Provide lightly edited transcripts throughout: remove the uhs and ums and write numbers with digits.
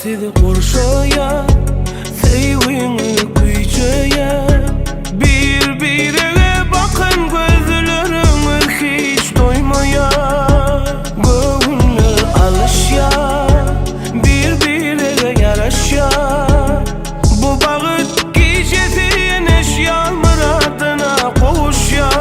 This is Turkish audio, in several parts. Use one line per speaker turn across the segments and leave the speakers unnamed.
sizi kurşaya, sevini kuyucaya. Birbirine bakın gözlerimiz hiç doymaya. Gönlü alışya, birbirine yaraşya. Bu bağıt gecesi yeneş yağmuradına koğuşya.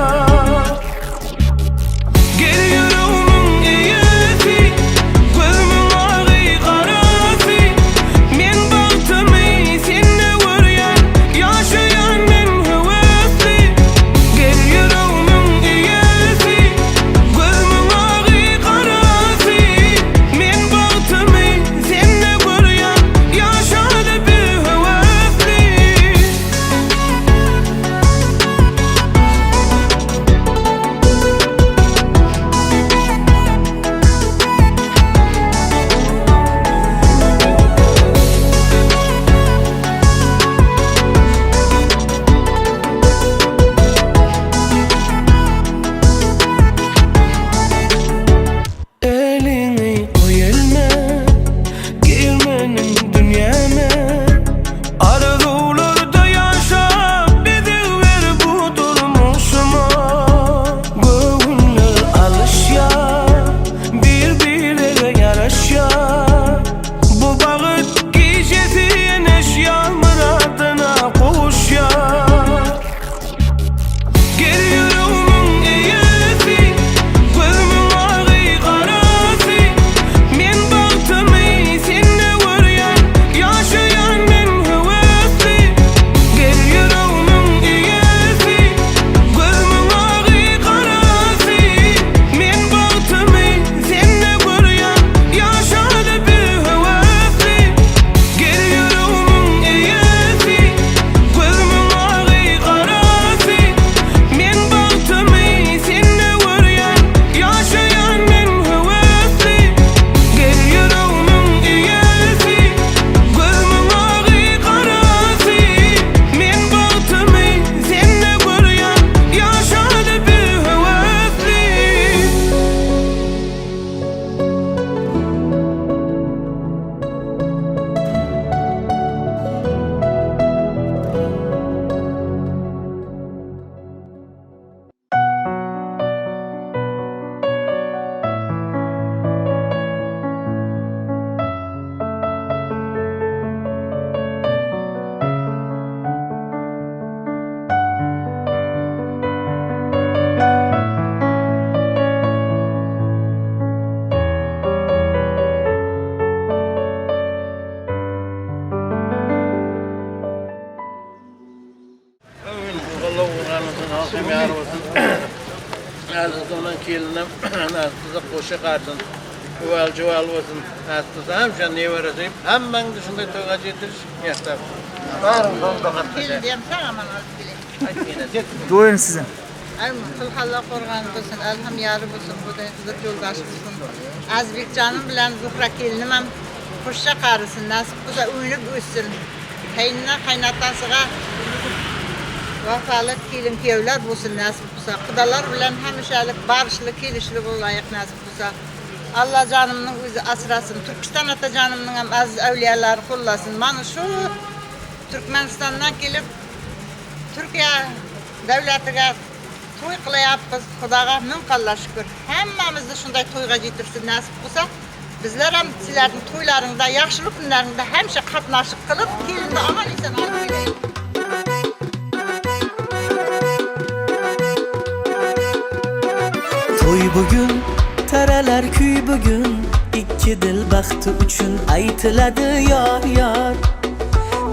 Azizdonan kelinim, azizda qo'sha qarsin, uval olsun, azizda hemşe ne vereceğim, hemen dışında toyga getiriş, yeter. Varım,
Kelin diyem sana aman alıp
Doyun sizin.
Kılhalla korgan olsun, elham yarı olsun, bu da kızık yoldaş olsun. Azbek canım bilen Zuhra kelinim hem qo'sha qarsin, nasip bu da uynub össün. Kaynına kaynatasıga vafalı kelin kevler bulsun nasip bulsa. Kıdalar bilen hemşelik, barışlı, kelişli olayık nasip bulsa. Allah canımның özü asrasın. Türkistan ata canımның hem aziz evliyaları kullasın. Mana şu Türkmenistan'dan gelip Türkiye devletiga toy kılayapız. Xudaga min qalla şükür. Hammamizni şunday toyga getirsin nasip bulsa. Bizler hem sizlerдің toylarında, yaxşılık günlerinde hemşe katnaşık kılıp kelindi aman esen almaylayın.
Toy bugün, taralar küy bugün. İki dil baxti uchun aytiladi yor yor.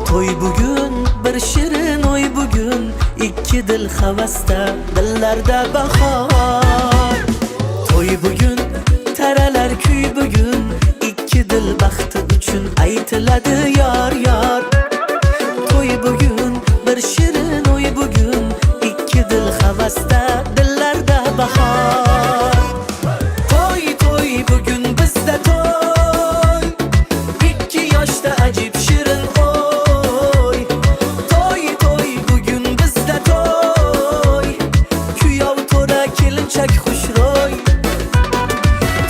Toy bugün, bir shirin oy bugün. İki dil havasda, dillarda bahor. Toy bugün, taralar küy bugün. İki dil baxti uchun aytiladi yor yor. Toy bugün, bir shirin oy bugün. İki dil havasda, dillarda bahor. Toy toy bugün bizde toy. İki yaşta acip şirin oy. Toy toy bugün bizde toy. Kuyav tora kelinchak xushro'y.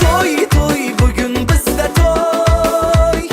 Toy toy bugün bizde toy.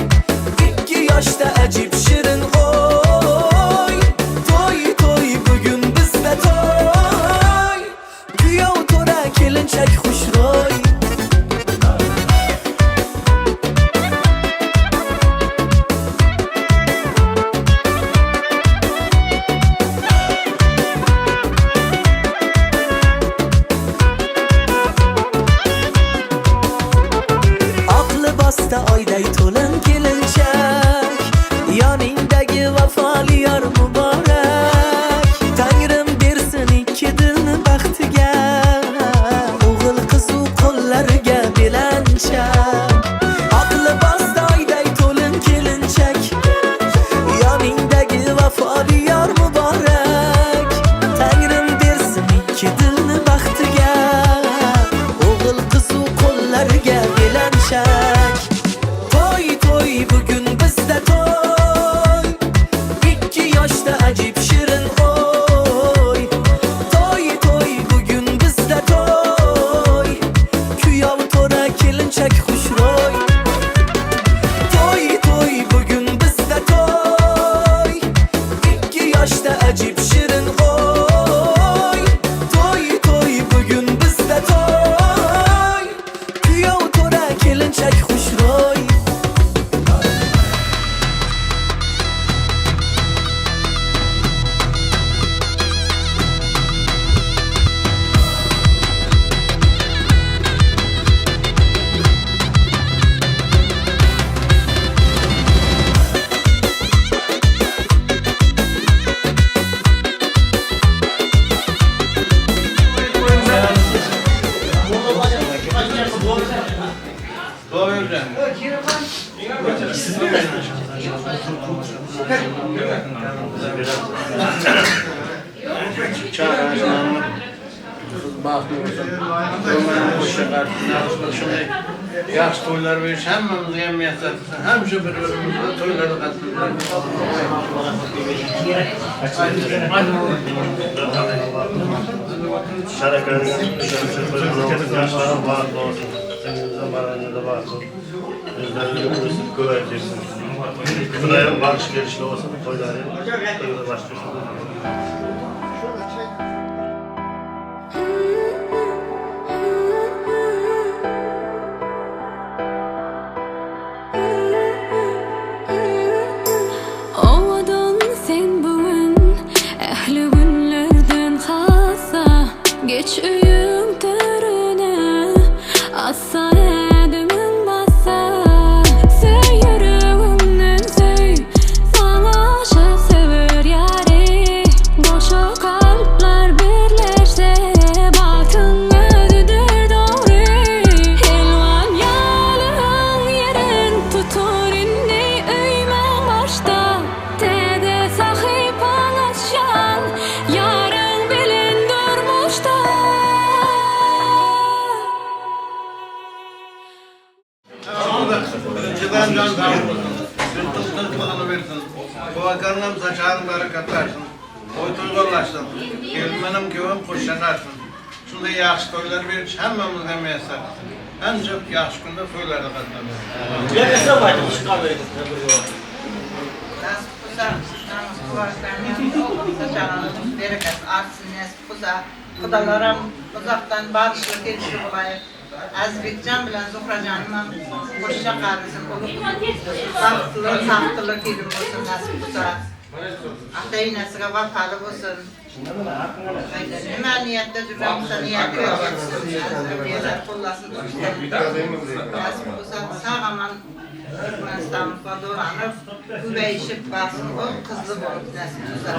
Çağrışmanı kız bakmıyorsun. Ömer'in koşa karşısında şimdi yaş toylar veriş hemmemiz yemeyesek hemşe birbirimizle toyları katıldılar.
Yaşlara bağlı olsun. Seninizde maranızda bağlı olsun. Yüzlerinde görürsün, güvercirsiniz. Kınaya barış gelişli olsun, toyları başlıyorsun.
Ovadan sen bugün ehli günlerden hassa geç uyum törüne assa edimin bassa sen yüreğimden söy sana aşık sever yari boşa kalpler birleşse batın ödüdür doğru helvan yalın yerin tutur inni öymen başta tede sahip alaşan yarın bilin durmuşta.
Önceden can sağ olsun. Kızını versin. Bu akarnam saçağın berekatlarsın. Oy tuygalaşsın. Gelmenim köyüm kuşanarsın. Şunda yaxşı toylar veriş hemmemiz yemeyesek. En çok yaxşı günde toylarda katlanır.
Nasip kusa, namus kuvvetlerine olmasa canımız bereket artsın, nasip kusa. Kudalarım uzaktan barışlı gelişli olayı. Azbekcan bilen Zuhra canımın koşuşa karısın olup sağlıklı kelim olsun nasip kusa. Atayı nasiga vafalı olsun. Nima niyatda jurramsa niyatga yetsin. Azbekler kullasın nasip kusa. Sağaman Türkmenistan'a dolanıp güveyişip basın o kızlı bolup nasip kusa.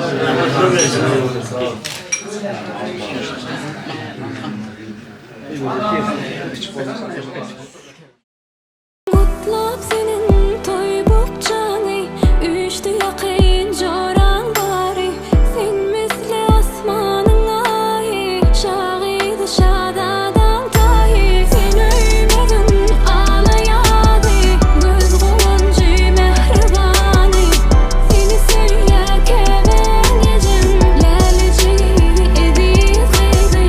Mutlap senin toy bukçanı üçtü yakın joran bari sen misli asmanın ahi şahidi şadadan tahi sen öymedin ağlayadı göz goncu mehribani seni seyreke ben gecem lelici edi kıydı.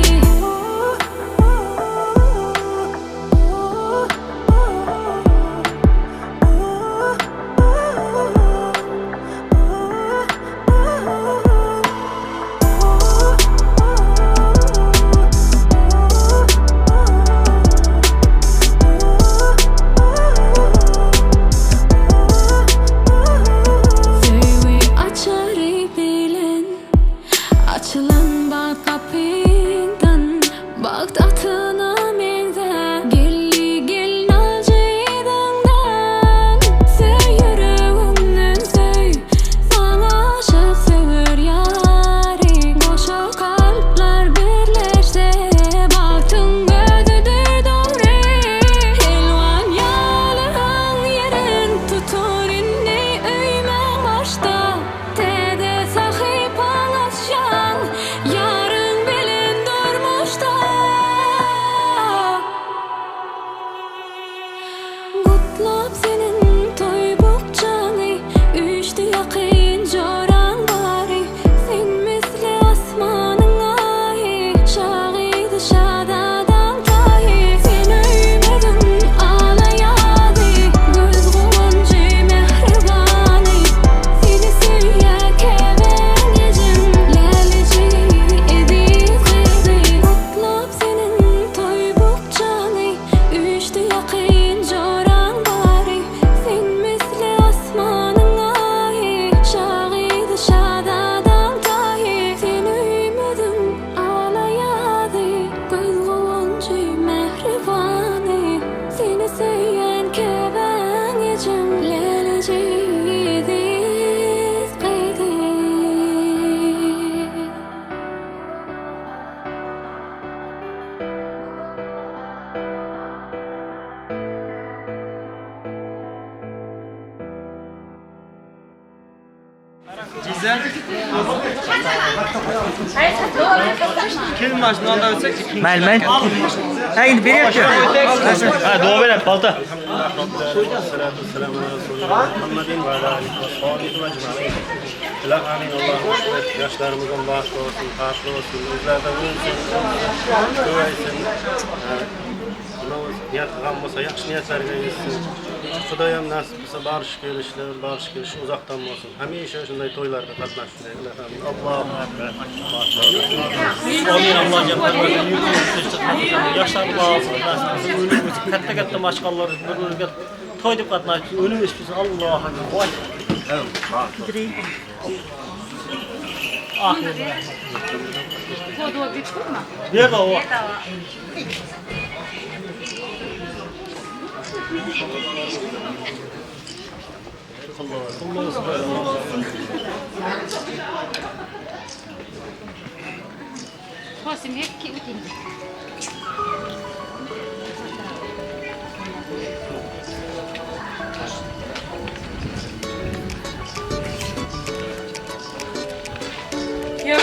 Söyle açarı bilen açılan bak kapından bak atına mende gelli gel nalcıdandan sen yüreğimden söy sana aşık sever yari boşa kalpler birleşse baktın ödüdür doğru helvan yalın yerin tutur inni öymen başta tede sahip alaşan yarın bilin durmuşta.
Kim maşından da ötsek?
Mayl. Ha indi berek.
Ha, dua berek, balta. Salatu selamu ala Resulullah Muhammedin ve ala alihi ve sahbihi ve ecmaîn. Amin Allah'ım yaşlarımızın bağışlı olsun, farklı olsun. Özlerden ölsün, güveysin. Niyatlıgan olsa yaxşı niyetlerine gitsin. Xudayam nasip olsa barış gelişler uzaktan olsun. Hemişe şunday toylarda katlaşsın. Allahu ekber.
Amin Allah ceplerine yaşlar bağlısın. Önümüz katta maşgalları birbirine toy dep katlaşsın. Önümüz biz Allah'a koy. Ahirine.
Kodu bir çıkma.
Bir de o.
Kosim hep ki utin. Yok.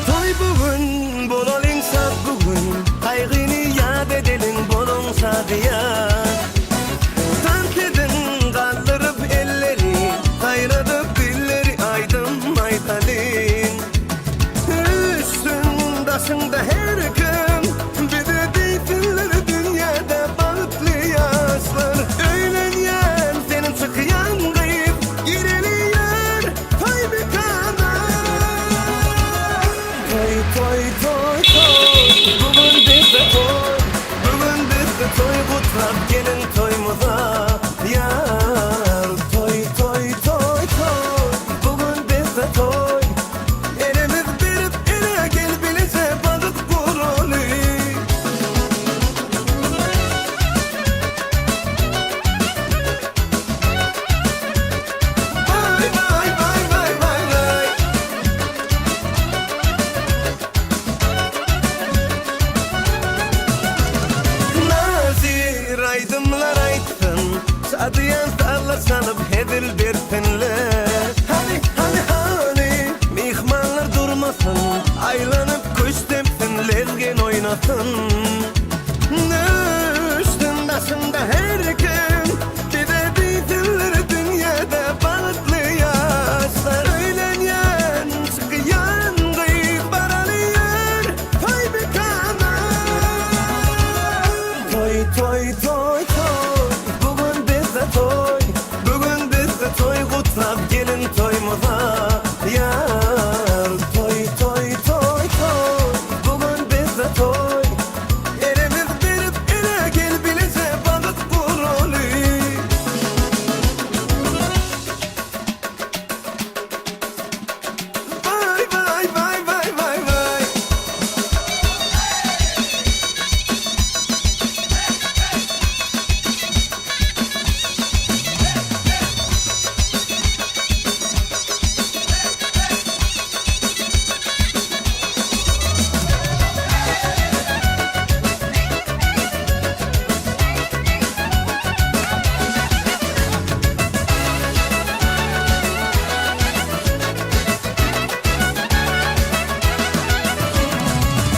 Toy bugün, bolalım sat bugün. Kaygını yad edelim bolon sadiya. Tant edin kaldırıp elleri, kaynadıp dilleri aydın maytalin. Üstün başında her gün, bir de deytinler dünyada balıklı yaşlar. Öğlenyen senin çıkıyan kayıp, gireliyer toy bir kana. Bugün bizde toy, bugün bizde toy kutlap gelin toyumuza. Yar toy, bugün bizde toy. Elimiz verip ele gel bilise balık kurulu. Vay. Nazir aydımlar aytın, sadıyan tarla sanıp hedil bertinler. Hani, mihmanlar durmasın, aylanıp kuş tepsin, lezgen oynasın. Üstün başında her gün, bir de deytinler dünyada balıklı yaşlar. Öğlenyen, çıkıyan kıyıp baralıyor, toy bir kana. Toy, bugün bizde toy, bugün bizde toy kutlap gelin toyumuza. Yar toy, bugün bizde toy. Elimiz verip ele gel bilise balık kurulu. Vay.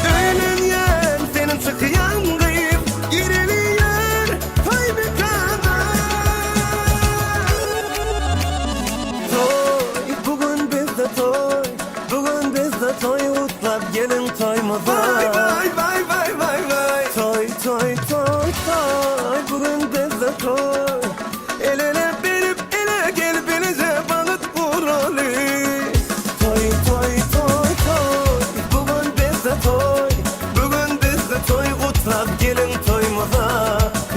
Öğlenyen senin çıkıyan kıyıp, gireliyer toy bir kana. Toy, bugün bizde toy, bugün bizde toy kutlap gelin toyumuza. Vay. Toy, bugün bizde toy. El ele verip ele gel bilise balık kurulu. Toy, bugün bizde toy, bugün bizde toy kutlap gelin toyumuza.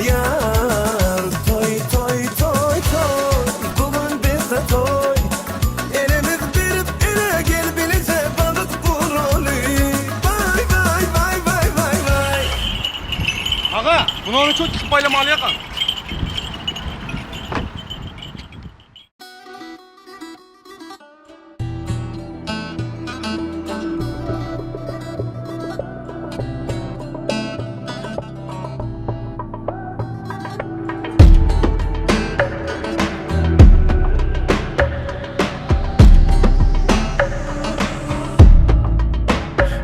Yar toy, bugün bizde toy. Elimiz verip ele gel bilise balık kurulu. Vay.
Aga, bunu onu çok çıkıp baylamalı yakan.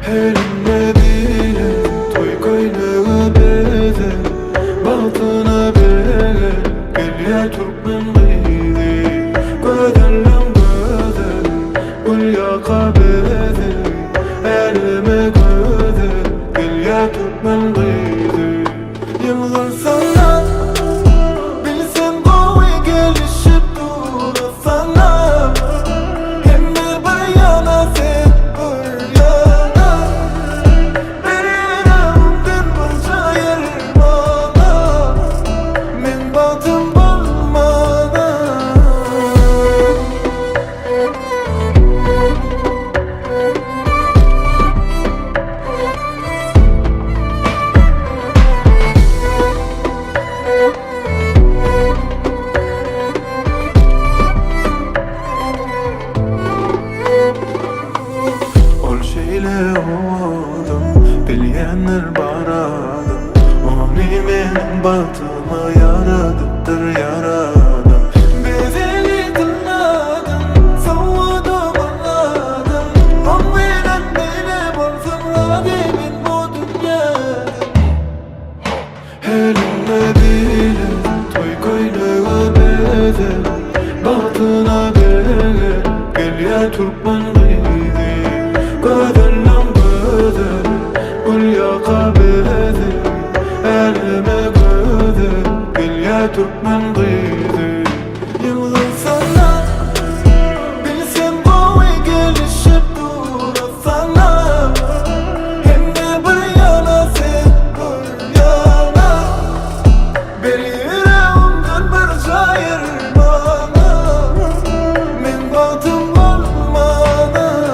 Elimle bile toy koynağı beze Baltına bele gel ya Türkmen gıydi Gödellem göde gül yaka beze Elime göde gel ya Türkmen gıydi Yıldız sana bilsen koy gelişip dur sana Hem de bir yana sen bir yana Bir yerimden bulca yerim bana Men batım bulmadan Ol şeyle oldum bilyenler baradım Onu benim batıma yaradıdır yaradım Bezeli tırnadım savudum anladım On bilen benim olsun rabimin bu dünyada Elimle bile toy koynağı beze Batına bele gel ya Türkmen gıydi Gödellem göde gül yaka beze Elime göde gel ya Türkmen gıydi Yıldız sana bilsen koy gelişip dur sana Hem de bir yana sen bir yana Bir yerimden bir çayır bana Men batım olmadan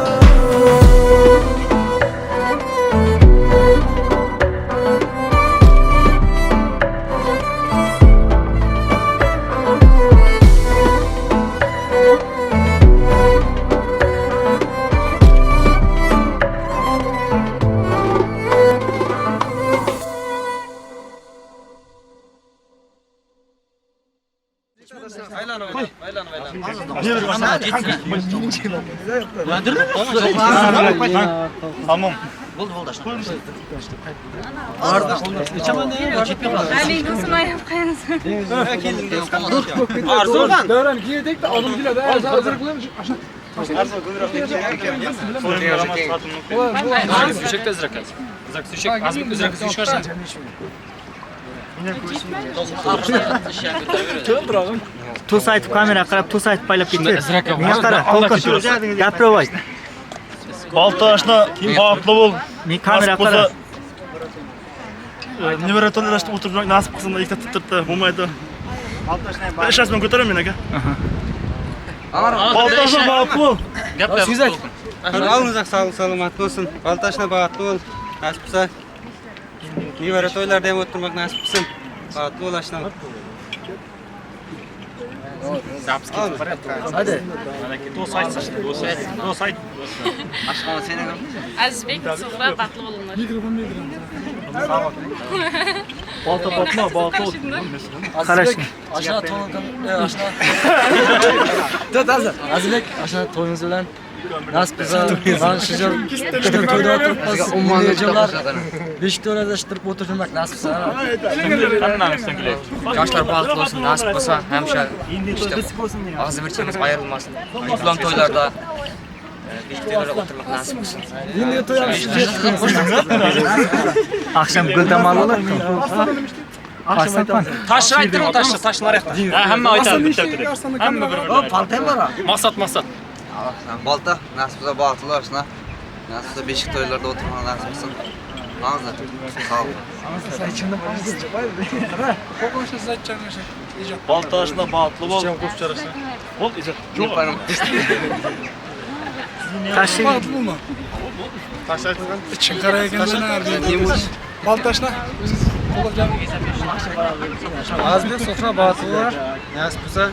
Tamam.
Ali nasıl ayıp kaynasın?
Tuz aytib kamera qarab tuz aytib paylab ketdi. Menga qara, to'lqin. Gapiravay.
Baltaşna bağlı bol.
Men kamera qarab.
Nevaratolashda o'tirmak nasib qilsin, ikkita tuttirdi, bo'lmaydi. Ishasman ko'taraman aka. Baltaşna bağlı bol.
Ağzınıza sağlık salamat olsun. Baltaşına bağıtlı ol. Nasip olsa. Nivara toylarda hem oturmak nasip olsun. Bağıtlı ol aşına.
Hadi.
Azizbek Suhra batlı olunlar.
Balta batma, bağlı ol.
Qarashing.
Aşağı toyunuzdan. Azizbek aşağı toyunuz bilen. Nasip olsa. Ben şıcır. İşte toyda oturup. Ummanlıcılar. Beş dolarda iştirip oturmak nasip olsa.
Yaşlar bağlı olsun, nasip olsa hemşe işte ağzı bir çemiz ayrılmasın. Yapılan toylarda birlikte oturmak nasip olsun.
Akşam gülden alırlar.
Taş aytırım o taşlar aytır. Hemme aytar bitirdi. Hemme bir.
Paltem var ha.
Maksat.
Balta nasip olsa bağlı aşına. Nasip olsa beşik toylarda oturmak nasip olsun. Ağzı sağ olun.
Baltaşna bağlı bol. Bol izah.
Yaparım.
Taşı.
Taş aytgan.
Çınkara'ya kendine Baltaşna.
Azizbek sofra bağıtlı var. Nasip olsa.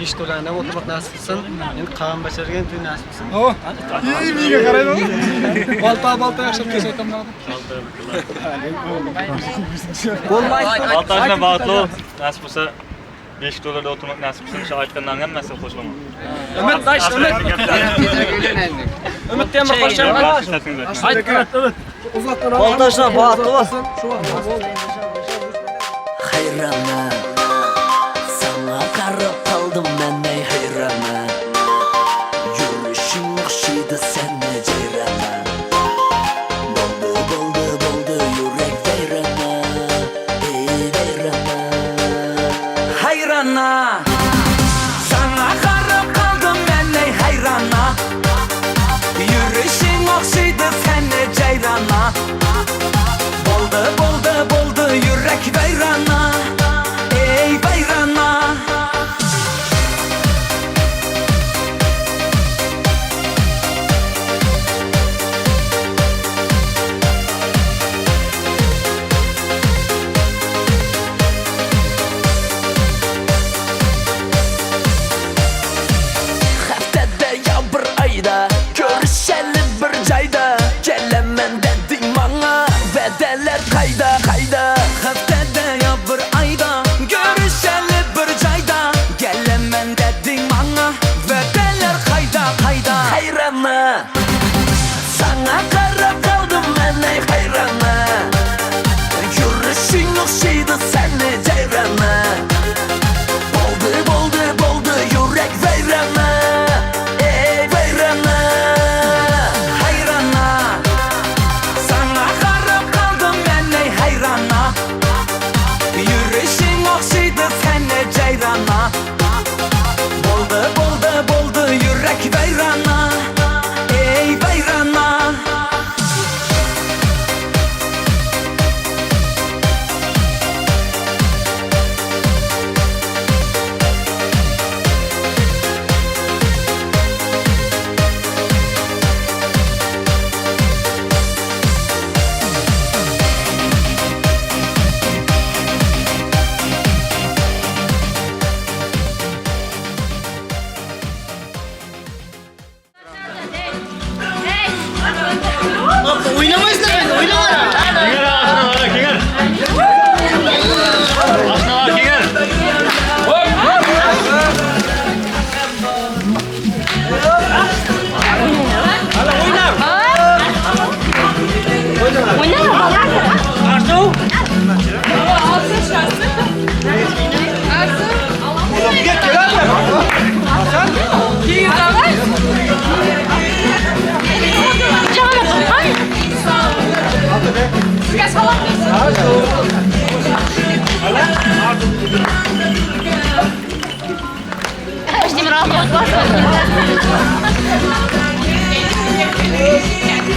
Beş dolarda oturmak nasip olsun. Endi qavm bashirgan to'y nasip olsun.
İyi miyiga qaraydi. Balta yaşab kesyapman.
Baltaşna bağlı ol. Nasip olsa 5 dolarda oturmak nasip olsun. Şu aytgandan hammasi qo'shilaman.
Ümit taş, ümit.
Tezroq o'ylanaylik.
Ümit Temur koşan. Baltaşlar bahtı olsun.
Hayrana sana qarab qaldım men ey hayrana yurishing o'xshaydi senni jayrana bo'ldi yurak vayrana ey vayrana hayrana sana qarab qaldim men ey hayrana yurishing o'xshaydi senni jayrana bo'ldi yurak vayrana ey vayrana haftada ya bir ayda görüşeli bir joyda kelaman deding manga va'dalar qayda haftada ya bir ayda görüşeli bir joyda kelaman deding manga va'dalar qayda hayrana sana qarab qaldim men ey hayrana yurishing o'xshaydi senni jayrana bo'ldi yurak vayrana ey vayrana hayrana sana qarab qaldim men ey hayrana yurishing o'xshaydi senni jayrana bo'ldi yurak vayrana ey vayrana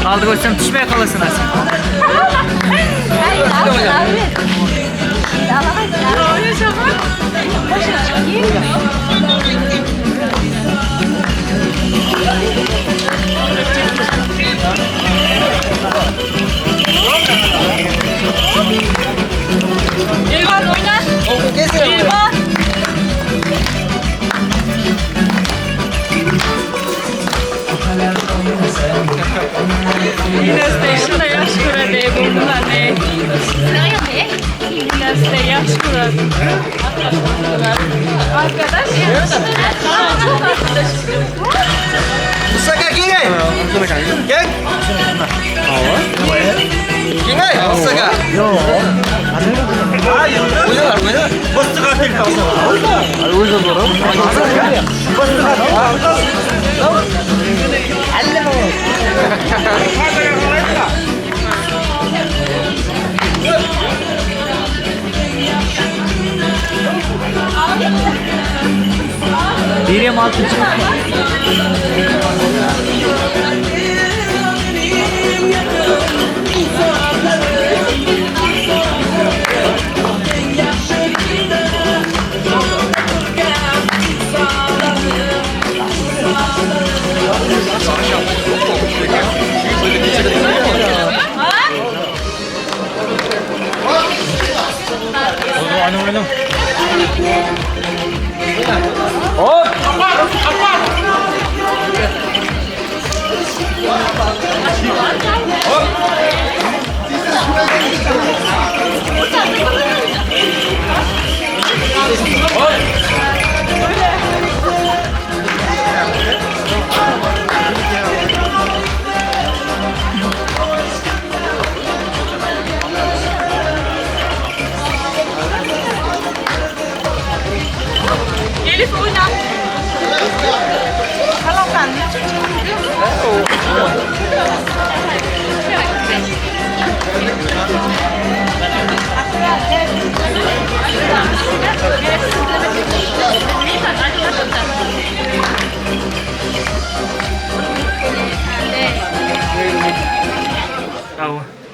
Aldı koysam düşmeye kalasın Asim.
İlvan oyna. İlvan. Yine de yaş kuradı bunlar ne? Yine de yaş kuradı. Arkadaş ya. Çok arkadaşım.
Mustafa gel. Gel. Gel Mustafa. Yok. Hayır. Uyuyor. Mustafa tek kalsın. Hadi uyuyor doğru. Mustafa. Halle mi?
Diriye mal tutun.
Hop!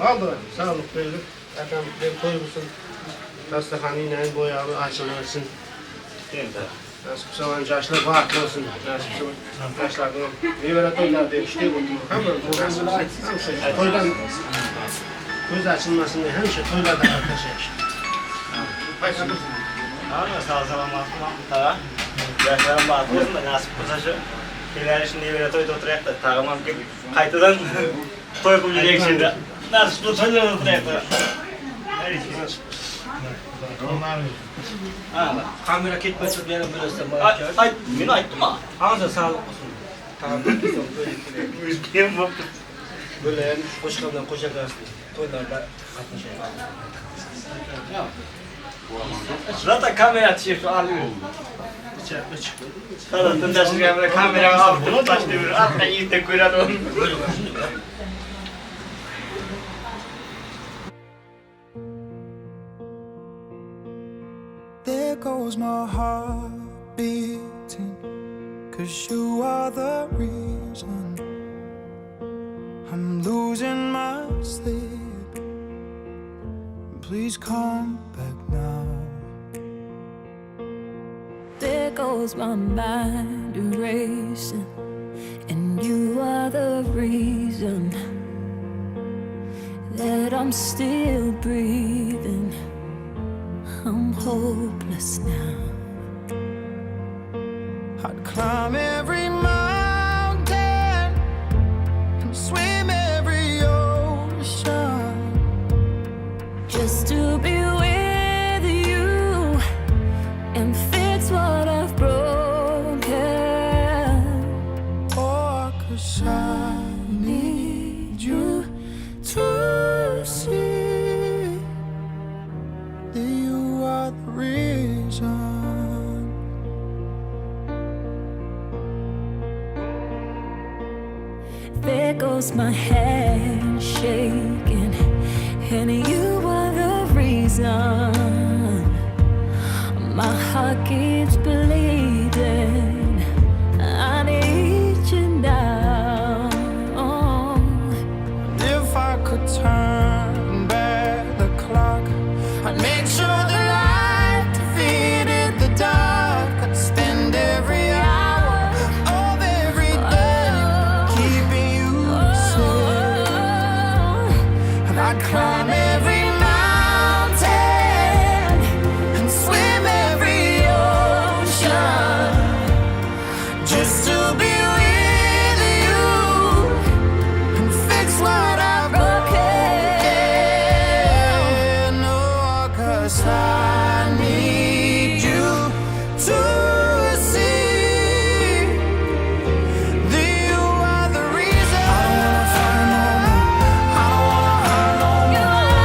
Aldı, sağlık beylik. Efendim, toyumuzun dastahanıyla boyalı açılmasın. Nasip zaman yaşlar vakti olsun. Nasip zaman yaşlardan meyveli toylar diye işte bu. Toydan göz açılmasın diye hemşe toylarda arkadaşlar.
Ama sağ salamat yaşlarım batı olsun da nasip olsa şu şeyler için meyveli toyda oturuyor da tağımam ki kaytadan toy kılacak şimdi. Nasip bu toyda oturuyor da. Her şey nasip.
Kamera ketmesin diye bilirsin.
Ay, beni ayttım ha.
Ağzına sağlık olsun. Tamam.
Üzgünüm bu.
Böyle yani koşkamdan koşacaksın. Toylarda katlaşacak.
Zaten kamera açıyor şu alıyor. Zaten taşırken kamera aldım. Taşlı bir at ben yiyip koyarım.
There goes my heart beating, 'cause you are the reason I'm losing my sleep. Please come back now.
There goes my mind erasing, and you are the reason that I'm still breathing. I'm hopeless now.
I'd climb every mountain and swim every ocean
Just to be with you and fix what I've broken.
Oh, 'cause I need you to see that you are the reason.
There goes my hand shaking, and you are the reason my heart keeps bleeding. I need you now.
If I could turn back the clock, I'd make sure the light defeated the dark. I'd spend every hour of every day keeping you safe. And I'd climb every mountain and swim every ocean just to be with you and fix what I've broken. Oh, 'cause I need you to see that you are the reason. I don't wanna fight no more. I don't wanna hurt no more.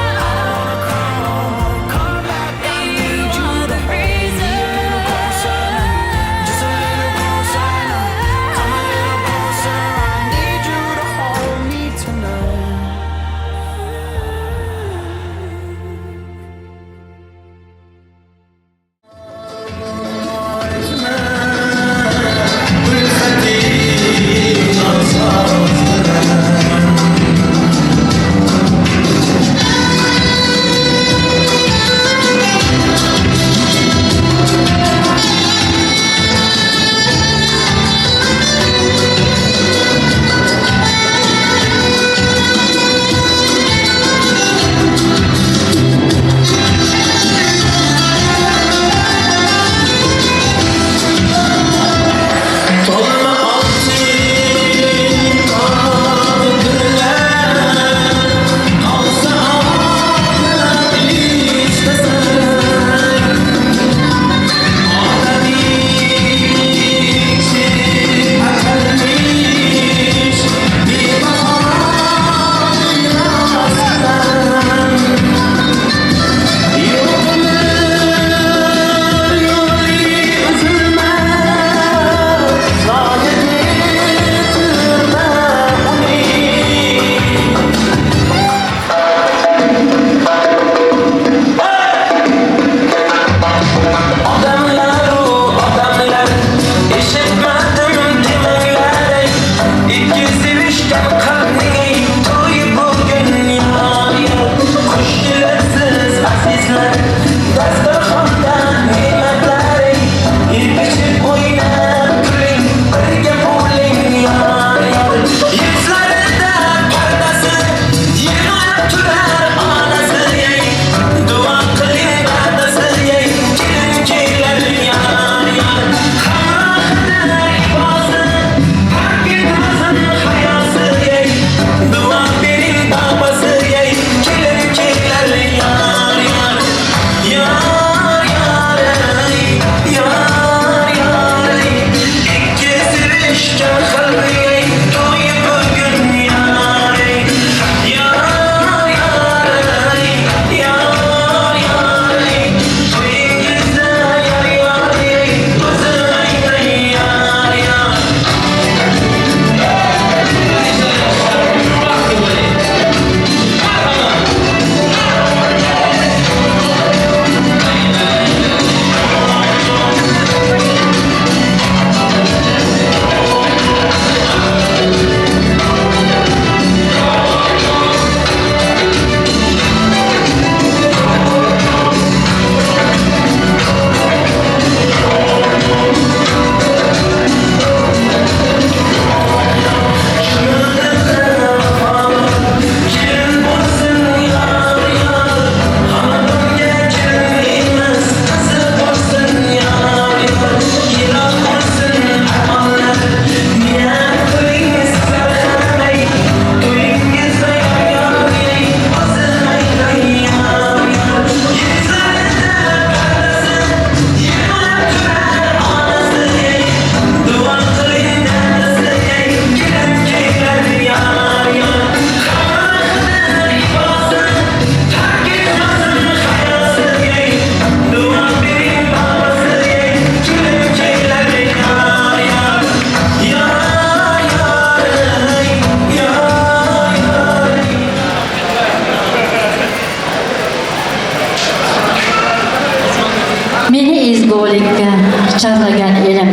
charlagan elim.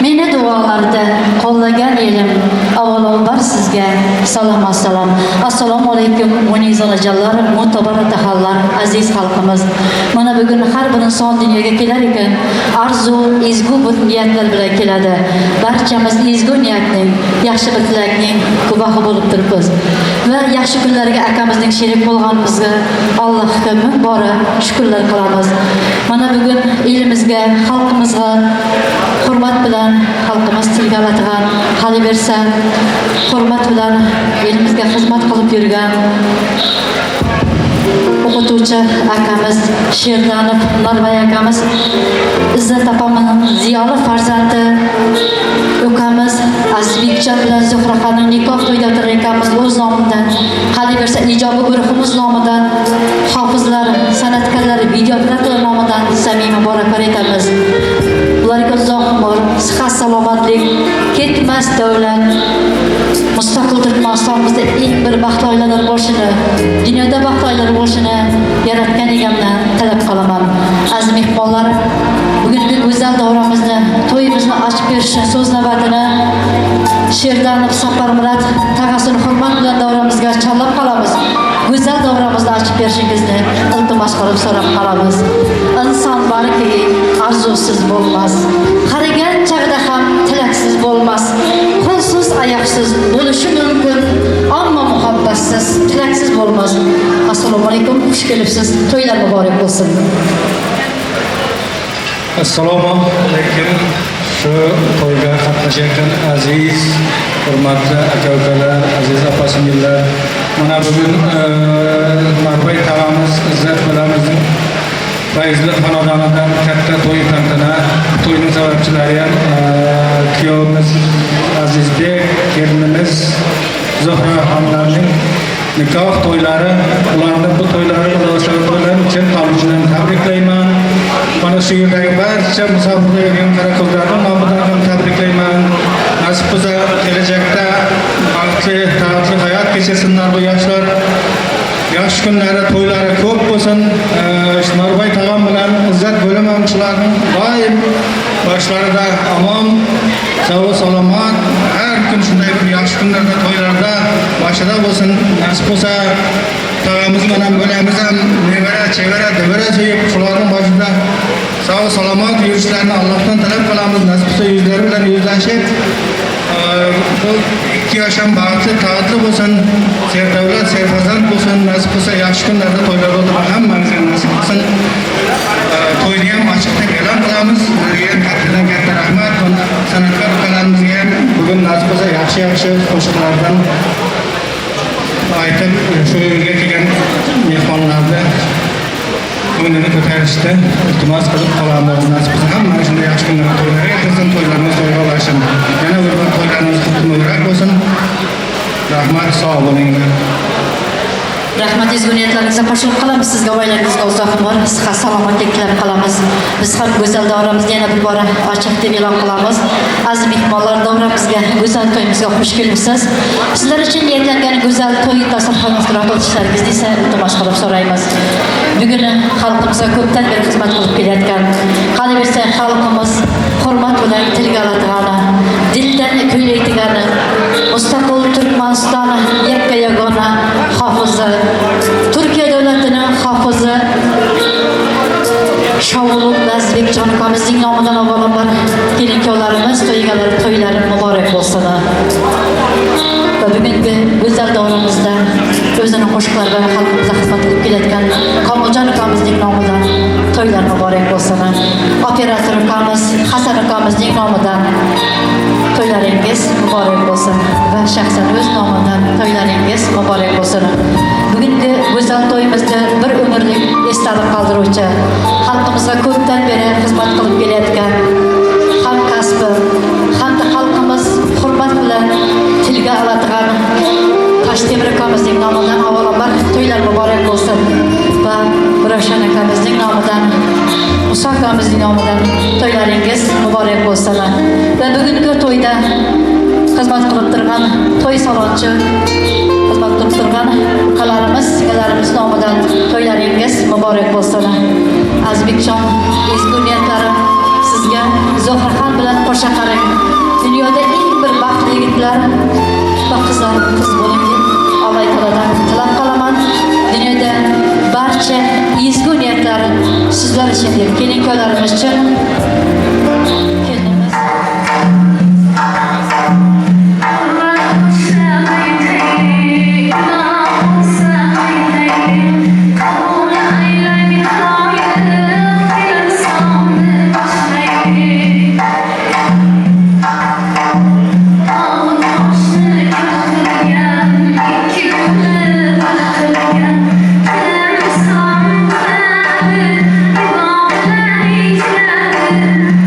Meni duolarda qo'llagan elim. Avvalambor sizga salom assalom. Assalomu alaykum mu'miniz onajonlar, mu'tabar otaxonlar, aziz xalqimiz. Mana bugun har bir inson dunyoga kelar ekan, arzu, ezgu bir niyatlar bilan keladi. Barchamiz ezgu niyatning, yaxshi bir tilakning guvohi bo'lib turibmiz. Va yaxshi kunlarga akamizning sherik bo'lganimizga Allohga ming bora shukrlar qilamiz. Mana bugun elimizga, xalqimizga hurmat bilan xalqimiz tilga oladigan, qolaversa hurmat bilan elimizga xizmat qilib yurgan o'qituvchi akamiz Sherdanov Norboy akamiz, Izzat opamning ziyoli farzandi ukamiz Azizbekjon bilan Zuhraxonning nikoh to'yida o'tirganmiz o'z nomidan, qolaversa ijobiy guruhimiz nomidan, hofizlar, san'atkorlar, videooperator nomidan samimiy muborakbod etamiz. Ularga uzoq umr, sihat, salomatlik, ketmas davlat, mustaqil Turkmanistonimizda eng bir baxtli oilalar bo'lishini, dunyoda baxtli oilalar bo'lishini yaratgan egamdan talab qilaman. Aziz mehmonlar, bugungi go'zal davramizni, to'yimizni ochib berishni so'z navbatini Sherdanov Safarmurat tag'asini hurmat bilan davramizga chorlab qolamiz. Go'zal davramizni ochib berishingizni iltimos qilib so'rab qolamiz. Inson borki, arzusiz bo'lmas. Qarigan chaqda ham tilaksiz bo'lmas. Qo'lsiz, oyoqsiz bo'lishi mumkin, ammo muhabbatsiz, tilaksiz bo'lmas. Assalomu alaykum, xush kelibsiz. To'ylar muborak bo'lsin.
Assalomu alaykum. Shu to'yga qatnashayotgan aziz, hurmatli aka-ukalar, aziz opa-singillar. Mana bugun Norboy tog'amiz Izzat bilan bizning fayzli xonadonidan katta to'y tantana, to'yning sababchilari ham kuyovimiz Azizbek, kelinimiz Zuhra xonlarning nikoh to'ylari, ularning bu to'ylari munosabati bilan chin qalbimdan tabriklayman. Mana shu yerdagi barcha musofirga yurgan qora qizlarni nomidan ham tabriklayman. Nasib bo'lsa kelajakda baxtli, taraqqiyot hayot kechirsinlar bu yoshlar. Yaxshi kunlari, to'ylari ko'p bo'lsin. Norboy tog'am bilan Izzat bo'lim hamchilarning doim boshlarida omon, sog' salomat, har kun shunday bir yaxshi kunlarda, to'ylarda boshida bo'lsin. Nasib bo'lsa tog'amiz bilan bo'lamiz ham nevara, chevara, devara so'yib shularning boshida sog' salomat yurishlarini Allohdan talab qilamiz. Nasib bo'lsa yuzlari bilan yuzlashib bu ikki yosh ham baxtli, totli bo'lsin, sevdavlat, sevfarzand bo'lsin. Nasib bo'lsa yaxshi kunlarda to'ylarda o'tirib hammamizga nasib bo'lsin. To'yni ham ochiqda e'lon qilamiz. Sizlarga ham kattadan katta rahmat. San'atkor ukalarimizga ham bugun nasib bo'lsa yaxshi qo'shiqlardan aytib shu yerga kelgan mehmonlarni ko'nglini ko'tarishdi. Iltimos qilib qolamiz. Nasib bo'lsa hamma shunday yaxshi kunlarda to'ylarga yetkazsin, to'ylarimiz to'yga ulashsin. Yana bir to'ylarimiz qutluq bo'lsin. Rahmat, sog' bo'linglar.
Rahmat, ezgu niyatlaringizga qo'shilib qolamiz. Sizga oilangizga uzoq umr, sihat, salomatlik tilab qolamiz. Biz ham go'zal davramizni yana bir bora ochiq deb e'lon qilamiz. Aziz mehmonlar, davramizga, go'zal to'yimizga xush kelibsiz. Sizlar uchun niyatlangan go'zal to'y dasturxonini ishtirok etishlaringizni esa iltimos qilib so'raymiz. Bugun xalqimizga ko'pdan beri xizmat qilib kelayotgan, qolaversa xalqimiz hurmat bilan tilga oladigan, dildan kuylaydigani, mustaqil Turkmaniston yakka yagona hofizi, Turkiya davlatining hofizi Shovulov Azizbekjon akamizning nomidan avvalambor kelin-kuyovlarimiz to'ylari muborak bo'lsin. Va bugungi go'zal davramizda o'zining qo'shiqlari bilan xalqimizga xizmat qilib kelayotgan Komiljon akamizning nomidan to'ylar muborak bo'lsin. Operator akamiz Hasan akamizning nomidan to'ylaringiz muborak bo'lsin va shaxsan o'z nomidan to'ylaringiz muborak bo'lsin. Bugungi go'zal to'yimizda bir umrlik esdalik qoldiruvchi, xalqimizga ko'pdan beri xizmat qilib kelayotgan hamkasbi, hamda xalqimiz hurmat bilan tilga oladigan Toshtemir akamizning nomidan avvalambor to'ylar muborak bo'lsin va Ravshan akamizning nomidan, Musa akamizning nomidan to'ylaringiz muborak bo'lsin. Va bugungi to'yda xizmat qilib turgan to'y salonchi, xizmat qilib turgan ukalarimiz, singillarimiz nomidan to'ylaringiz muborak bo'lsin. Azizbekjon, ezgu niyatlari sizga Zuhraxon bilan qo'sha qarang. Dunyoda eng bir baxtli yigitlar va qizlar qiz bo'ling deb Alloh taolodan tilab qolaman. Dunyoda barcha ezgu niyatlar sizlar uchun deb keling ko'larimiz uchun kelinimiz
Yeah.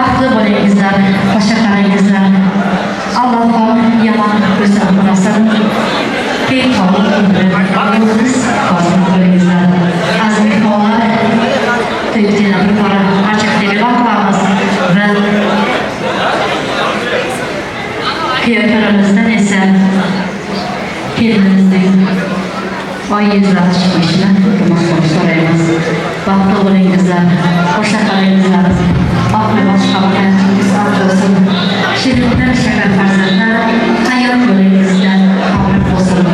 Baxtli bo'lingizlar, boshqa qarangizlar. Alloh yomon ko'rsatmasin. Beqobil umringiz kozib bo'lingizlar. Aziz mehmonlar, to'ytina bir bora ochiqdagi lampamiz va kuyovlarimizdan esa kelinimizning oy yuzlari chiqishini iltimos qilib so'raymiz. Baxtli bo'lingizlar, boshqa qarangizlar. Oqli boshqa hayotingiz bo'lsin. Shirinlar, shakar farzandlar, hayot bo'lingizlar, qabul bo'lsin.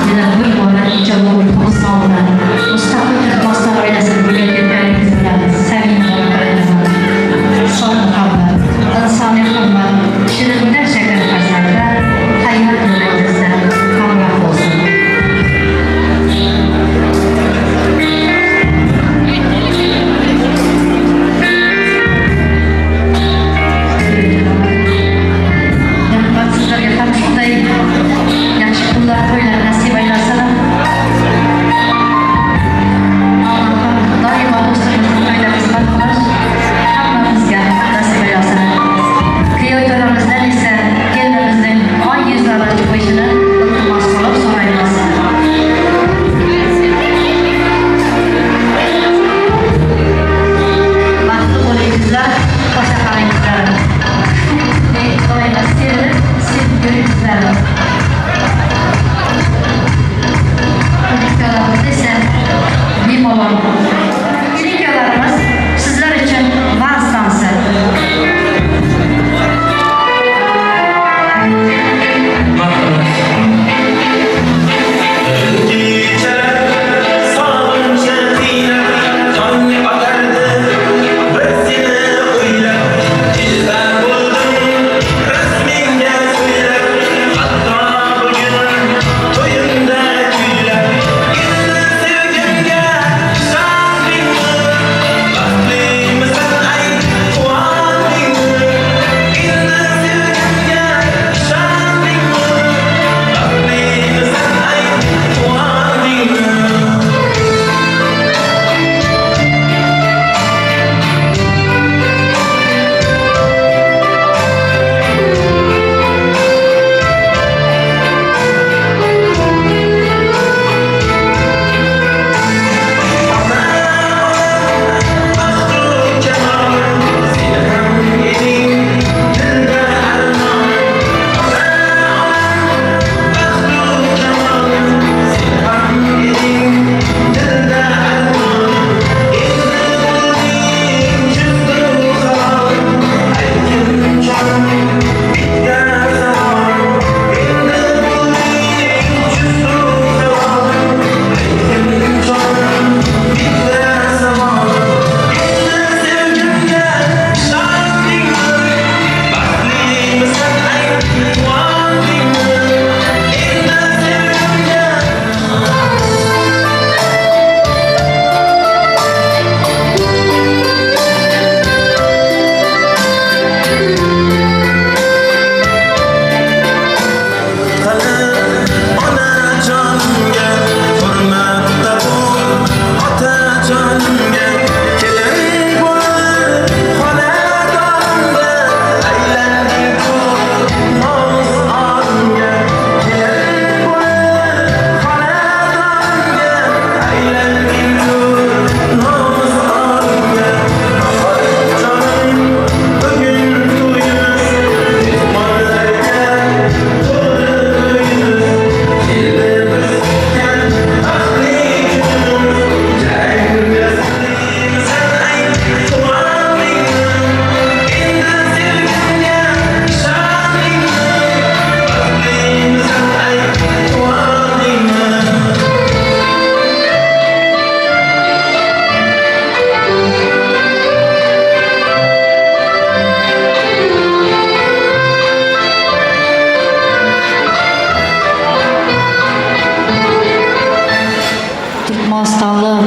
Yana bir bora ijobat o'rtog'i sog'lar, mustaqil Turkmaniston oilasini birgalikdaligimiz bilan samimiy qarayman. Sog' qabul, insoniy hurmat, shirinlar, shakar farzandlar, hayot bo'lingizlar, qabul bo'lsin. Sizlarga ham shunday yaxshi kunlar, to'ylar nasib aylasin. Allohim doimo do'stlarimizni to'yda xizmat qilish hammamizga nasib aylasin. Kuyovlarimizdan esa kelinimizning oy yuzlari chiqishini iltimos qilib so'raymiz. Baxtli bo'lingizlar, boshqa qarangizlar. Doimo sevib yuringizlar. Kelinolarimiz esa bemalol. Kelinolarimiz sizlar uchun va'z dansi.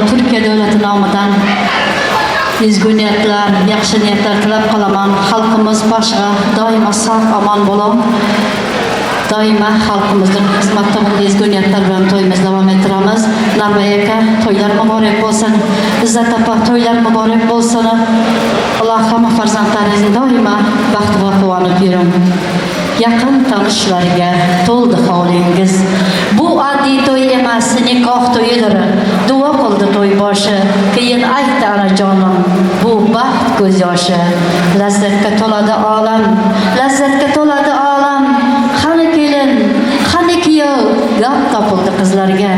Turkiya davlati nomidan ezgu niyatlar, yaxshi niyatlar tilab qolaman. Xalqimiz boshqa doimo sog' omon bo'lib, doimo xalqimizning xizmatda bo'lgan ezgu niyatlar bilan to'yimizni davom ettiramiz. Narvay aka, to'ylar muborak bo'lsin. Izzat opa, to'ylar muborak bo'lsin. Allah hamma farzandlaringizni doimo baxt va quvonib yuring. Yaqin tanishlarga to'ldi hovlingiz. Bu oddiy to'y emas, nikoh to'yidir. Duo qildi to'y boshi, keyin aytdi onajonim, bu baxt ko'z yoshi. Lazzatga to'ladi olam, lazzatga to'ladi olam. Qani kelin, qani kuyov, gap topildi qizlarga.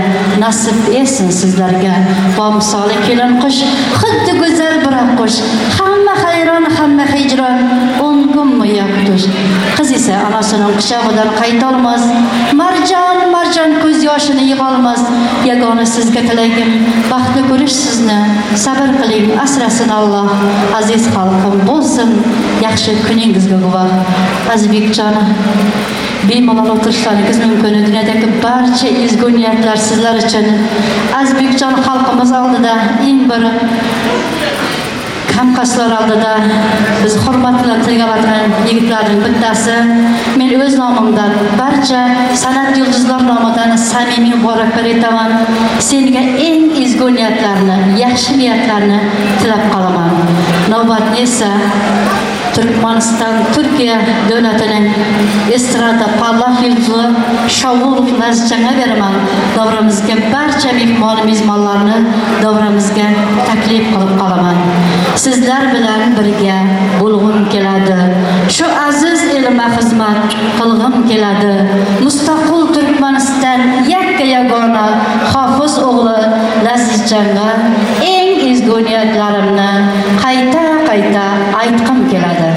Nasib etsin sizlarga. Bomsoli kelin qush, xuddi go'zal bir qush. Hamma hayron, hamma hijron. 10 kunmi yoqtush. Qiz esa anasining quchog'idan qaytolmas. Marjon, marjon ko'z yoshini yig'olmas. Yagona sizga tilagim baxtni ko'rish sizni. Sabr qiling, asrasin Alloh. Aziz xalqim bo'lsin, yaxshi kuningizga guvoh. Azizbekjon, bemalol o'tirishlaringiz mumkin. Dunyodagi barcha ezgu niyatlar sizlar uchun. Azizbekjon xalqimiz oldida eng bir hamkaslar oldida biz hurmat bilan tilga oladigan yigitlarning bittasi. Men o'z nomimdan barcha san'at yulduzlar nomidan samimiy muboraklar aytaman. Senga eng ezgu niyatlarni, yaxshi niyatlarni tilab qolaman. Navbatni esa Turkmaniston, Turkiya davlatining estrada parlaq yulduzi Shovulov Lazjanga beraman. Davramizga barcha mehmon-mezmonlarni davramizga taklif qilib qolaman. Sizlar bilan birga bo'lg'im keladi. Shu aziz elma xizmat qilg'im keladi. Mustaqil Turkmaniston yakka yagona Hofiz o'g'li Lazjanga eng ezgu niyatlarimni qayta aytqim keladi.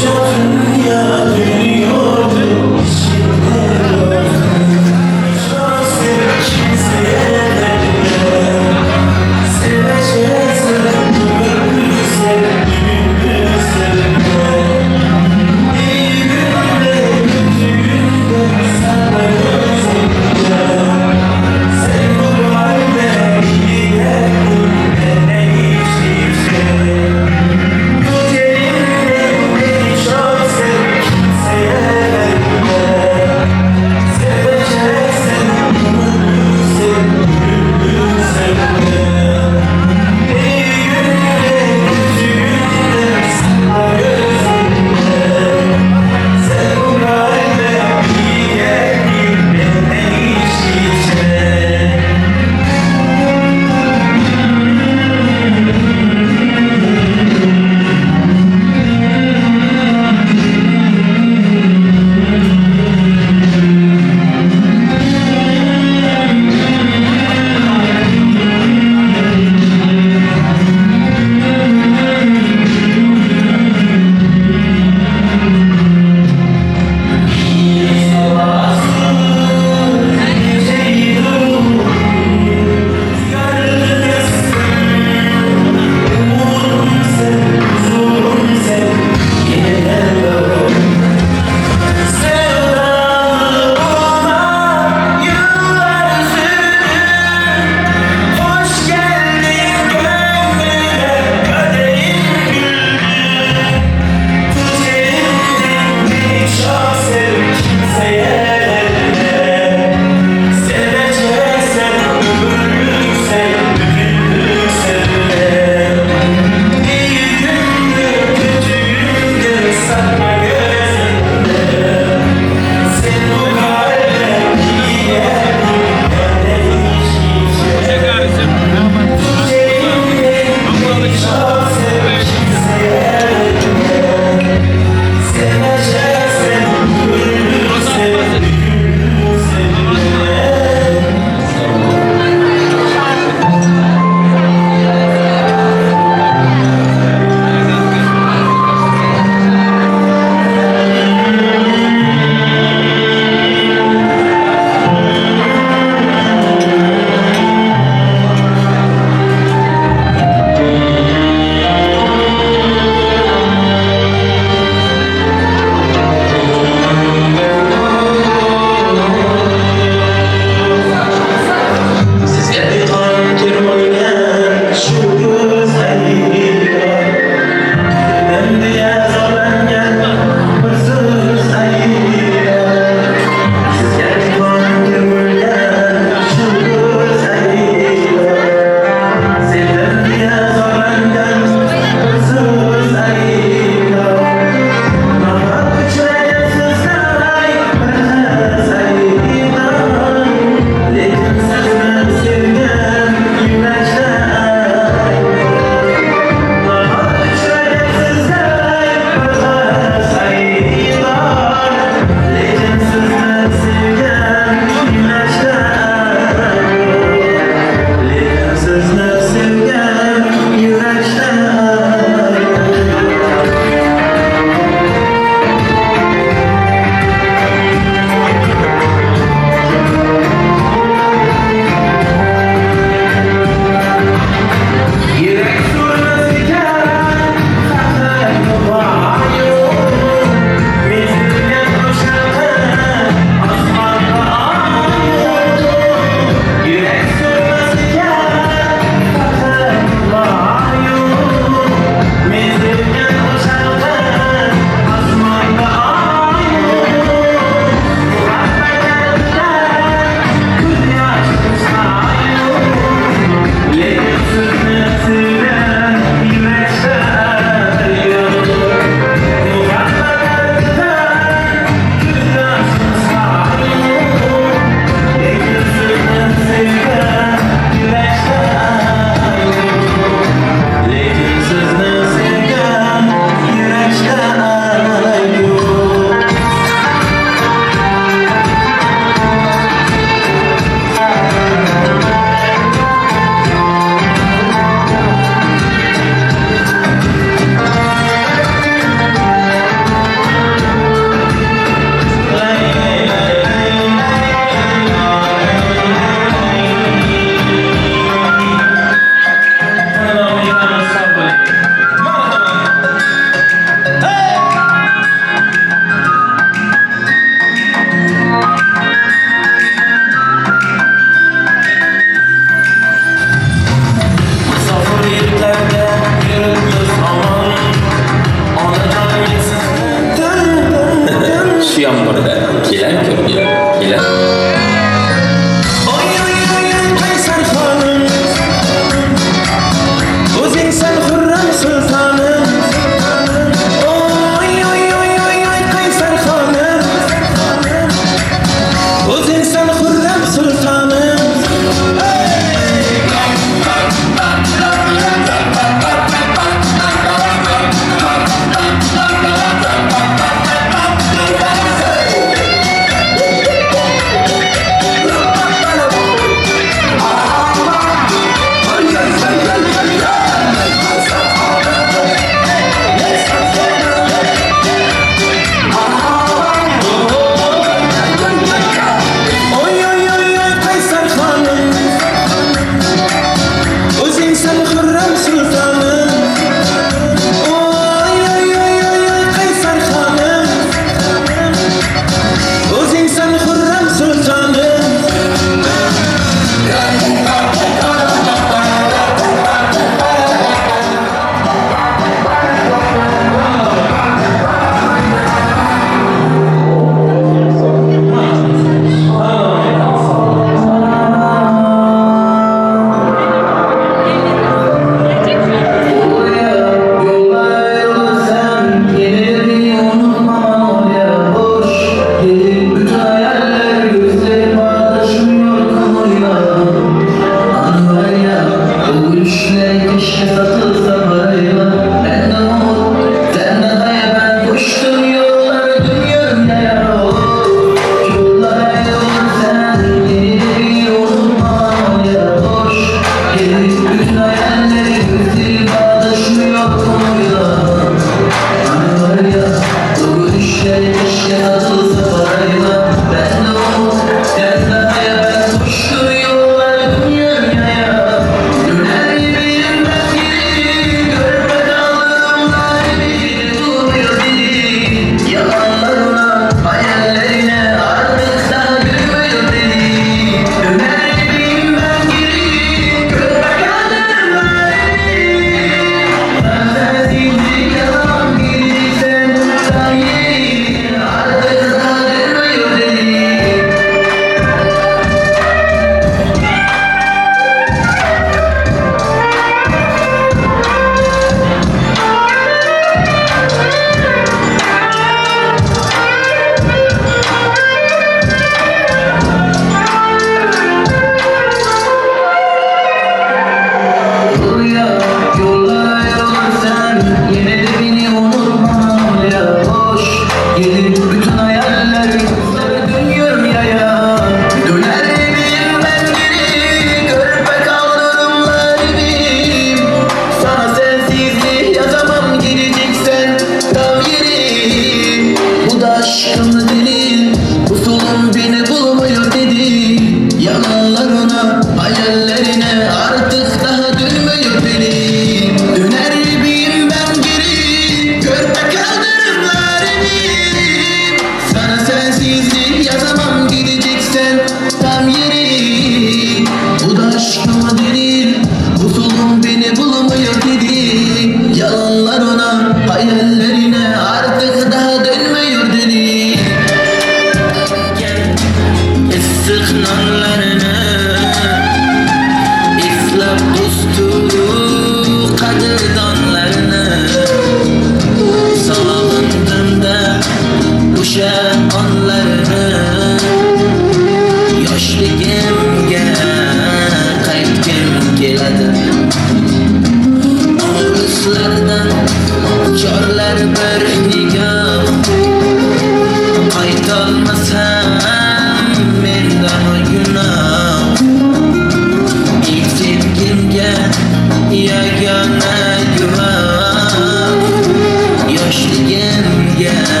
yerga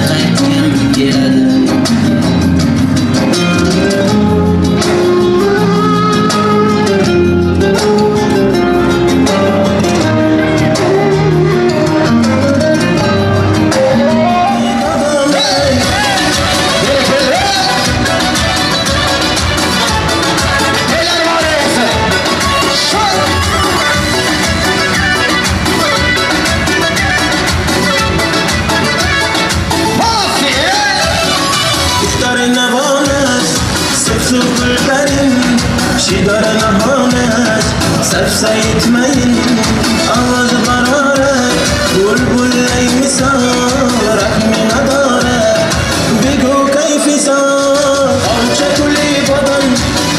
qaytgim keladi.
Sefsa etmeyin ağzı barare Bulbulley misal rahmin adare Bigu kayfi sar Alça kuli badan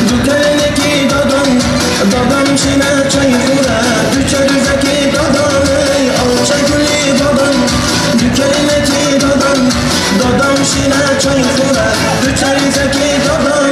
Dükene ki dadan Dadam şine çay kura Düşer zeki dadan Alça kuli badan Dükene ki dadan Dadam şine çay kura Düşer zeki dadan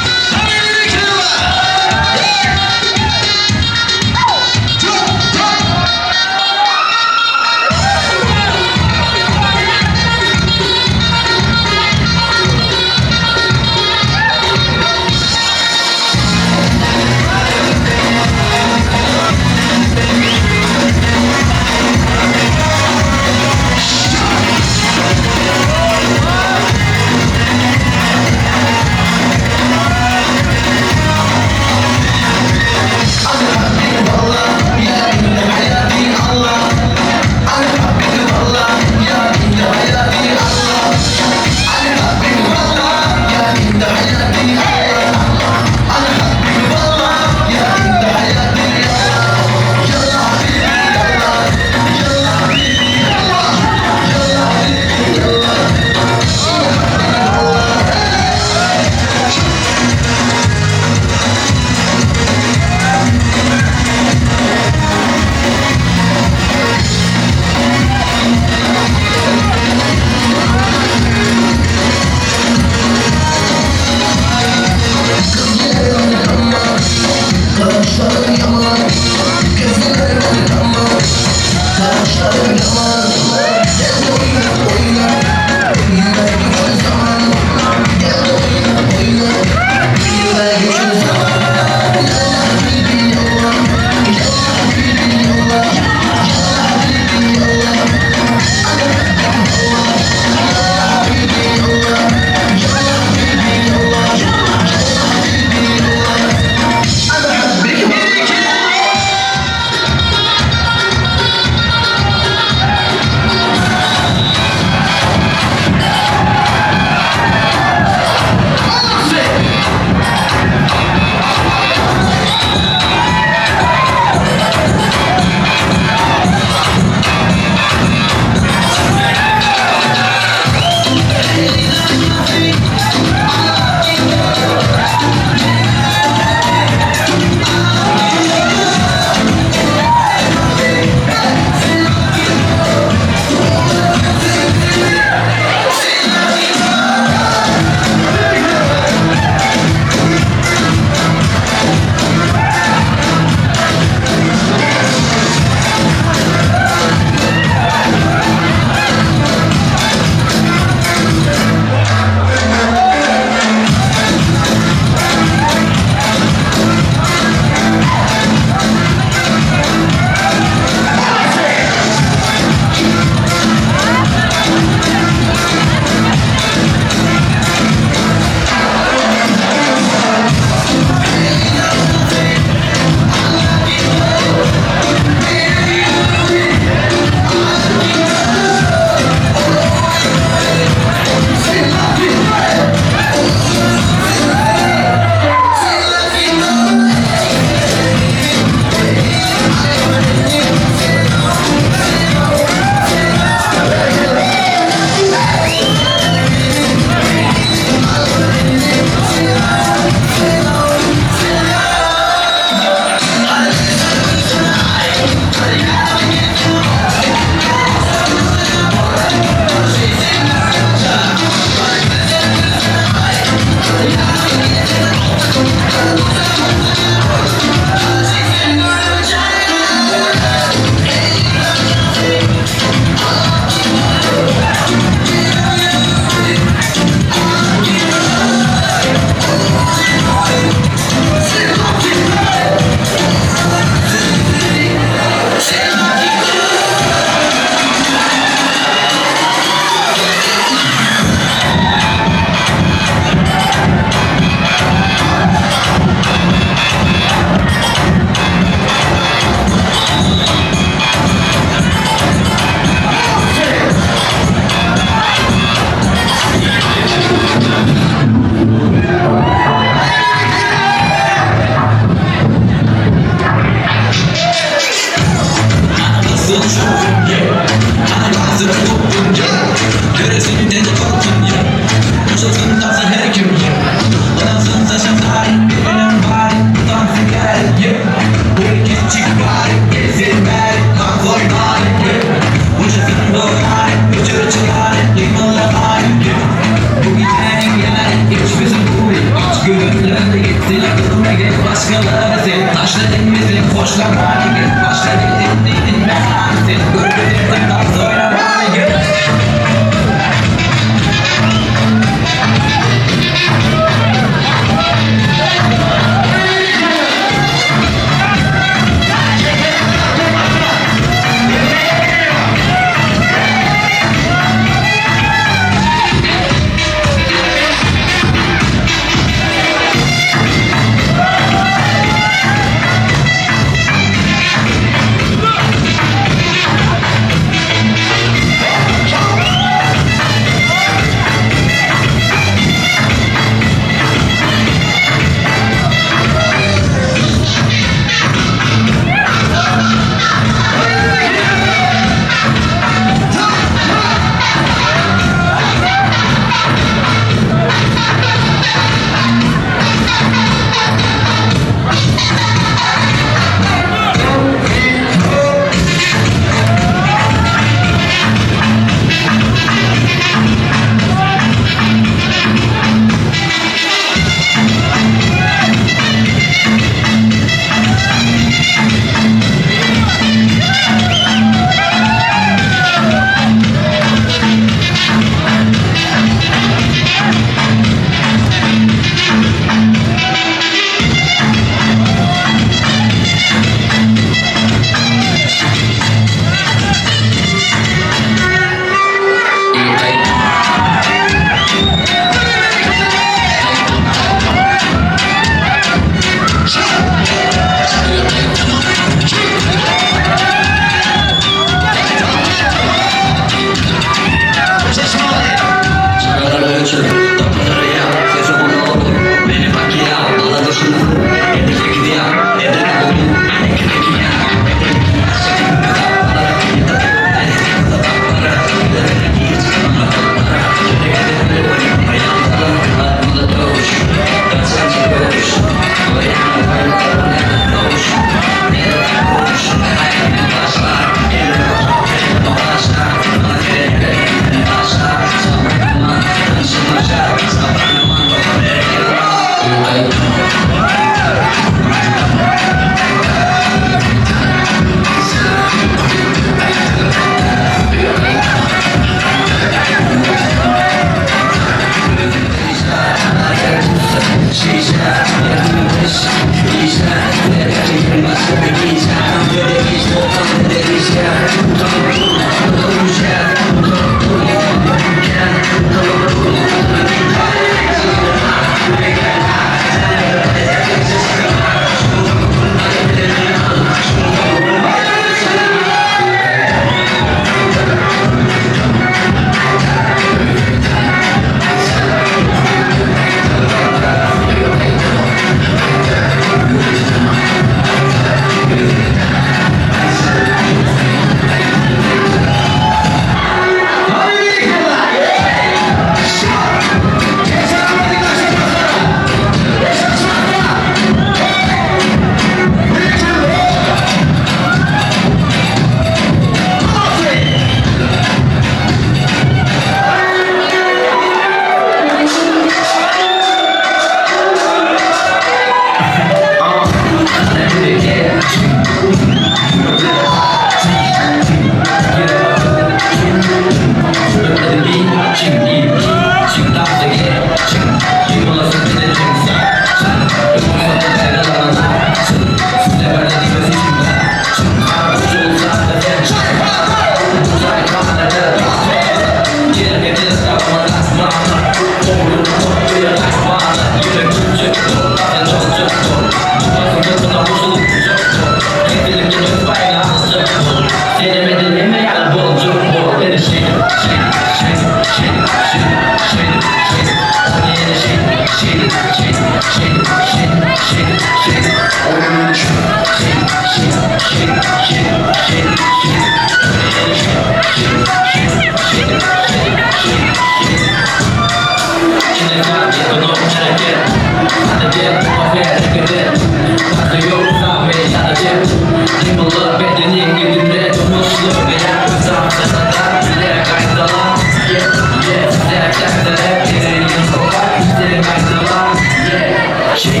Shake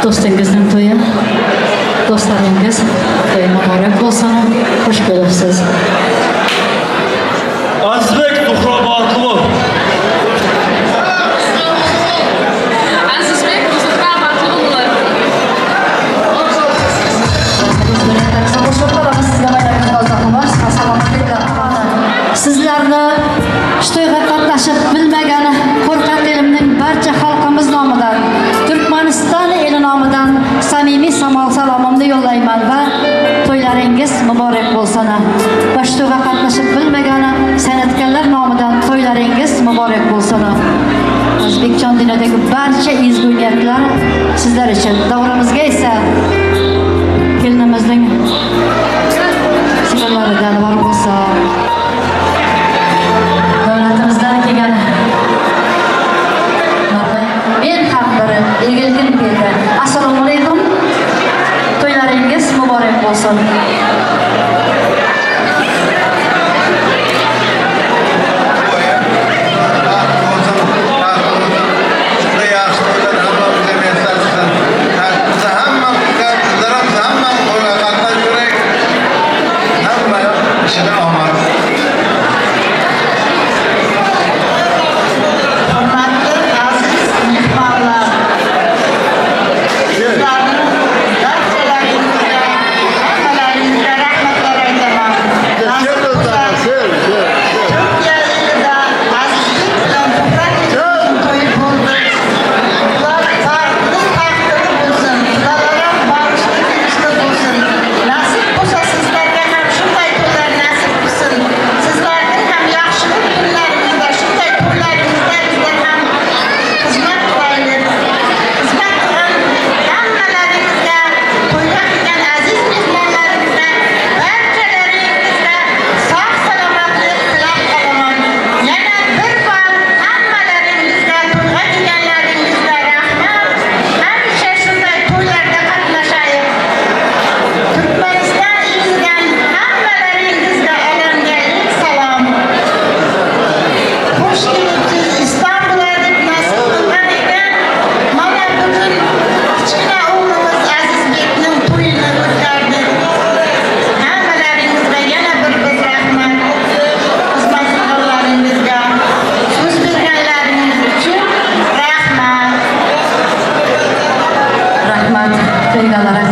do'stingizning to'yi, do'stlaringiz to'yi muborak bo'lsin. Xush kelibsiz.
Azizbek Zuhrobatulov.
Azizbek Zuhrobatulov.
Sizlarni shu to'yga qatnashib bilmagani qo'rqoq elimning barcha xalqimiz nomidan, Turkmaniston eli nomidan samimiy salomimni yo'llayman va to'ylaringiz muborak bo'lsin. Va shu to'yga qatnashib bilmagani san'atkorlar nomidan to'ylaringiz muborak bo'lsin. O'zbekiston dinidagi barcha ezgu niyatlar sizlar uchun. Davramizga esa kelinimizning singillaridan var bo'lsa, davlatimizdan kelgan men ham biri egilgim keldi. Assalomu alaykum. To'ylaringiz muborak bo'lsin.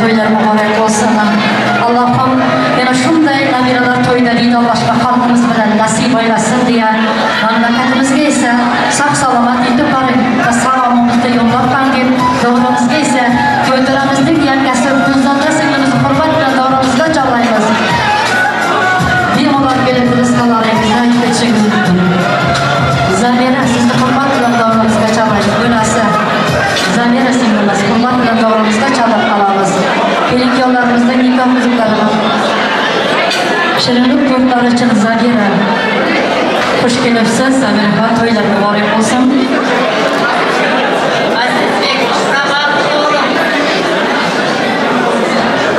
To'ylar muborak bo'lsin. Allohim yana shunday nabiralar to'yda diydorlashga xalqimiz bilan nasib aylasin deya, mamlakatimizga esa sog' salomat yetib boring va salomimizni yo'llab qo'ying. Davramizga esa to'ylarimizning yakkasi Gulzora singlimizni hurmat bilan davramizga chorlaymiz. Bemalol kelib rizqlaringizni yetishingiz uchun. Zamira sizni hurmat bilan davramizga chorlaymiz. Bunasi Zamira singlimiz hurmat bilan davramizga chorlab qolamiz. Kelinki yollarımızda nikah müzikleri Şirinlik yurtları için Zamira. Hoş gelipsiz. Zamira to'ylar muborak bo'lsin.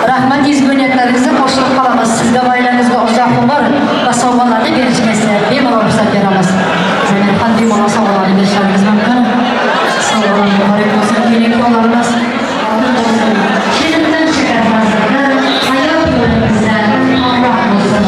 Rahmat izgüniyetlerinize hoşluk kalamaz. Sizde ailengizge uzoq umr va sovg'alarni berishingizga bemalol ruxsat beramiz. Zamira ham bemalol sovg'alarni berishingiz mumkin. Sovg'alar muborak bo'lsin. Kelinki yollarimiz Şirinlikdan chiqarmasini hayot yo'limizda omroq bo'lsin.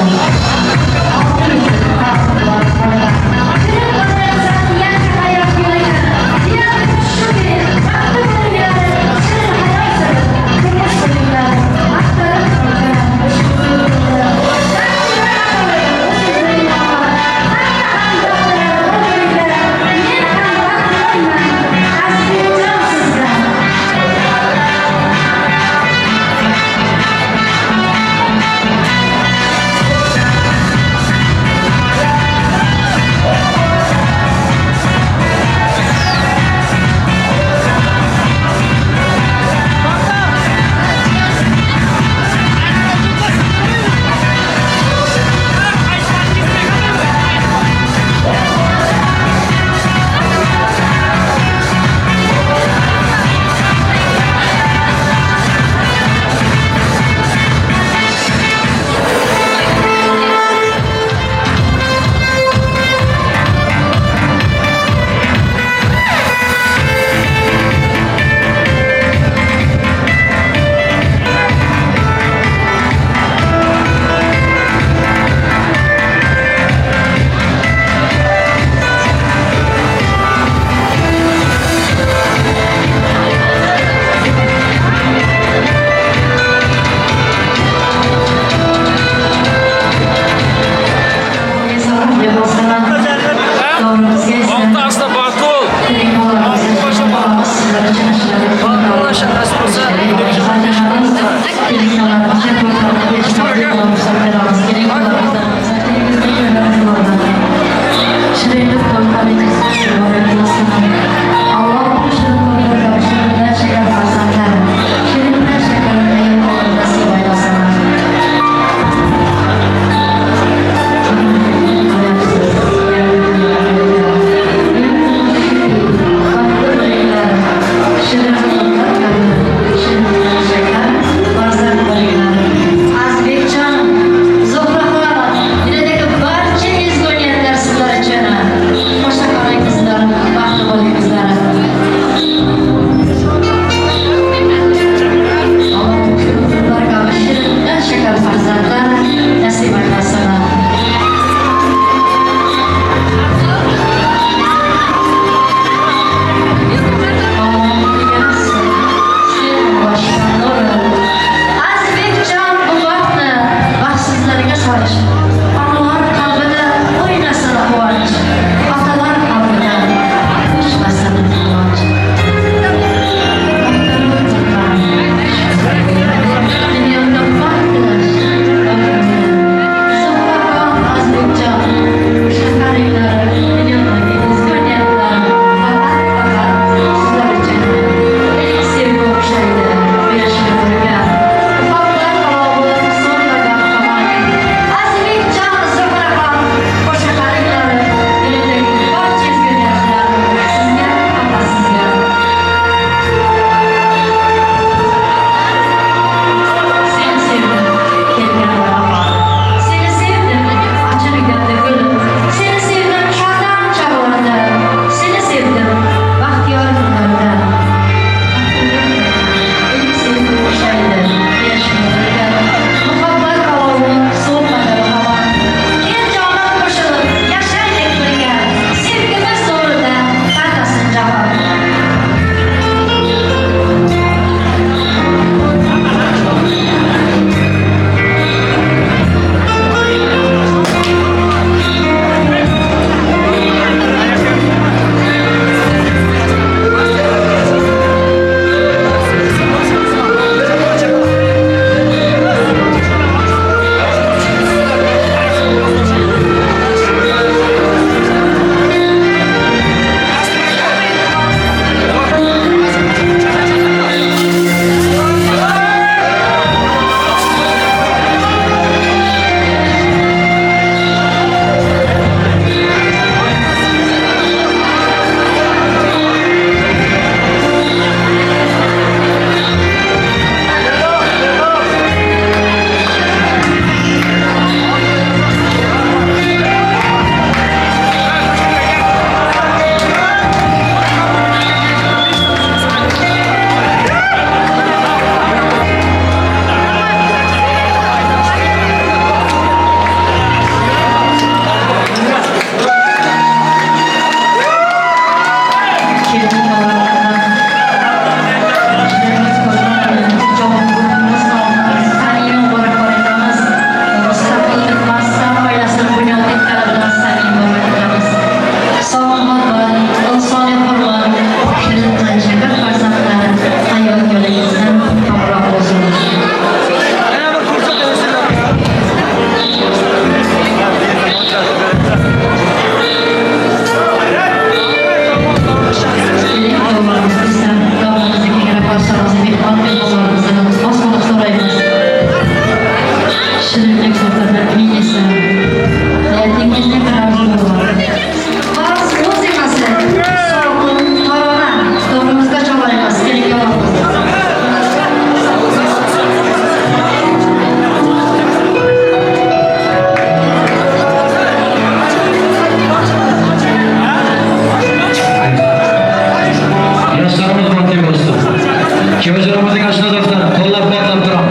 Köyceğimizin aşına dostlar, kollab bağlab duram.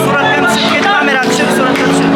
Suratga tushib ketdi, kamera tushib, suratga tushib.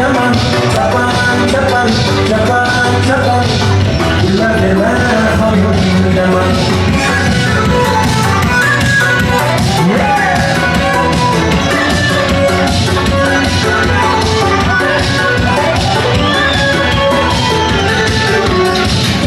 yaman Çapan, çapan, çapan, çapan Bunlar neler hayır yaman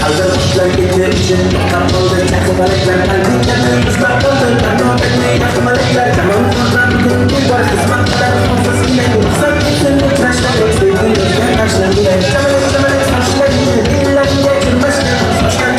Hazır kuşlar gece için Kapıldı çakıbalıklar kalbimden Islak oldu ben o bekleyi yakımalıklar Tamam buradan bugün bir var kısmetler Sonsuz yine yoksa bütün bu tıraşlar Sevdiğin gözler karşılar bile Çamalık çamalık saçlar yine Diller geçirmez Hoş geldin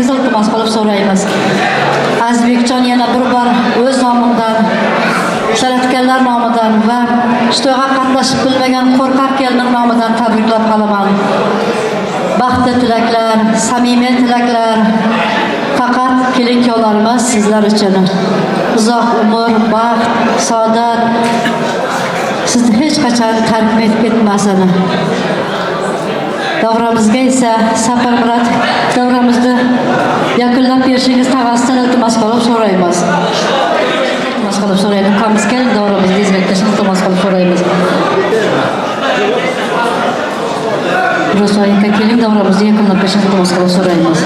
berishingiz iltimos qilib so'raymiz. Azizbekjon yana bir bor o'z nomidan, san'atkorlar nomidan va shu to'yga qatnashib bilmagan qo'rqoq kelin nomidan tabriklab qolaman. Baxtli tilaklar, samimiy tilaklar. Faqat kelin-kuyovlarimiz sizlar uchun uzoq umr, baxt, saodat sizni hech qachon tark etib ketmasin. Davramizga esa Safar Murat davramizni yakunlab berishingiz tavasidan iltimos qilib so'raymiz. Iltimos qilib so'raymiz. Qamiz kelin davramizni izlashni iltimos qilib so'raymiz. Ro'soyinka kelin davramizni yakunlab berishni iltimos qilib so'raymiz.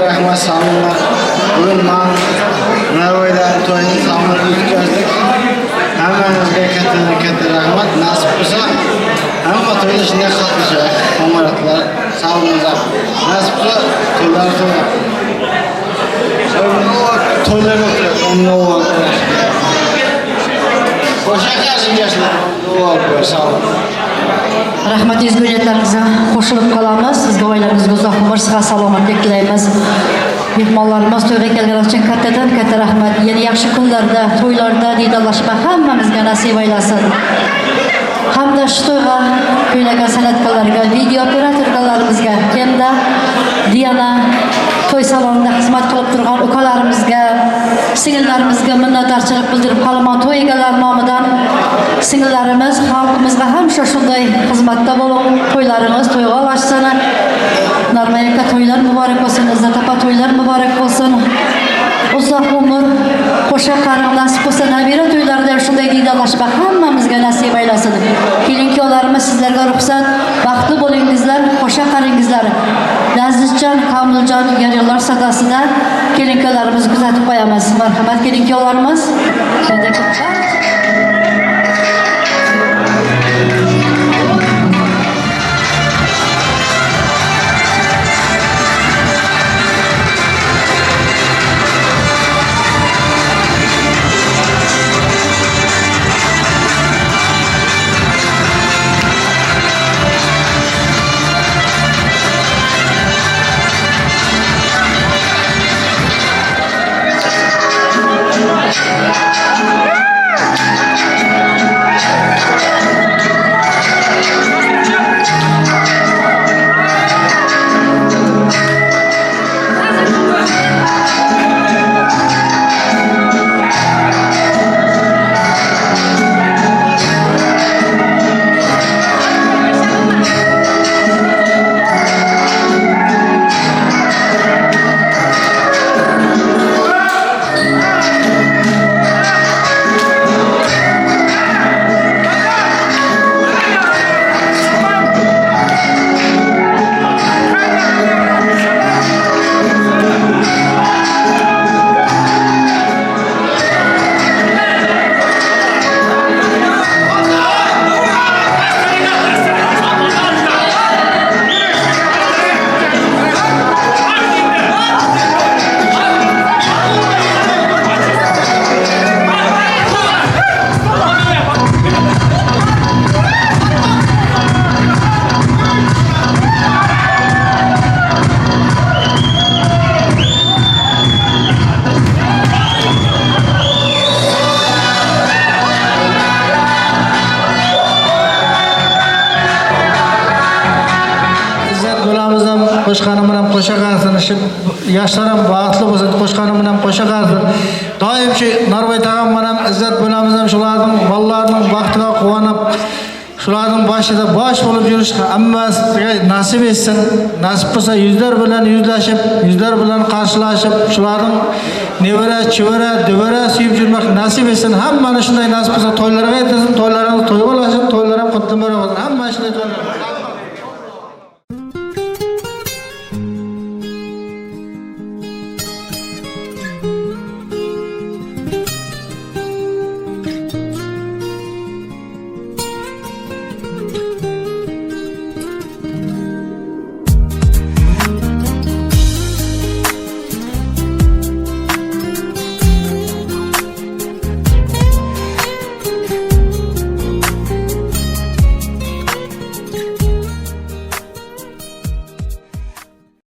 Rahmat sağolunlar. Bugün Narvay'da toyun sağolunlar yüzgözlük. Hemenizge katta rahmat. Nasip olsa hamma toyda shunday qatnashadi. Qo'ng'iroqlar sağolunlar. Nasip olsa to'ylar to'ylar o'tiradi. Qo'sha qarshingashlar. Sağ olun.
Rahmat izgücetlerinize qo'shilib qolamiz. Sizga oilangiz uzoq umr, sihat, salomatlik tilaymiz. Mehmonlarimiz to'yga kelgani uchun kattadan katta rahmat. Yana yaxshi kunlarda, to'ylarda diydorlashmak hammamizga nasib aylasin. Hamda shu to'yga kuylagan san'atkorlarga, video operatorlarimizga, hamda Diana to'y salonida xizmat qilib turgan ukalarimizga, singillarimizga minnatdorchilik bildirib qolaman. To'y egalari nomidan singillarimiz xalqimizga ham shunday xizmatda bo'ling. To'ylarimiz to'yga ulashsin. Narmayaka to'ylar muborak bo'lsin, Izzat opa to'ylar muborak bo'lsin. Uzoq umr, qo'sha qarin nasib bo'lsa, nabira to'ylarda shunday diydorlashmak hammamizga nasib aylasin. Kelin-kuyovlarimiz sizlarga ruxsat, baxtli bo'lingizlar, qo'sha qaringizlar. Lazizjon, Komiljon Yaryollar sadosida kelin-kuyovlarimizni kuzatib qo'yamiz. Marhamat kelin-kuyovlarimiz.
qo'shqanim bilan qo'sha qazilishib, yoshlarim baxtli bo'lsin, qo'shqanim bilan qo'sha qazil. Doim shu Narvay tag'am bilan izzat bo'lamiz ham shularning bolalarning baxtiga quvonib, shularning boshida bosh bo'lib yurishga hammasiga nasib etsin. Nasib bo'lsa yuzlar bilan yuzlashib, yuzlar bilan qarshilashib, shularning nevara, chivara, duvara suyib yurmak nasib etsin. Hammani shunday nasib bo'lsa to'ylarga yetkazsin.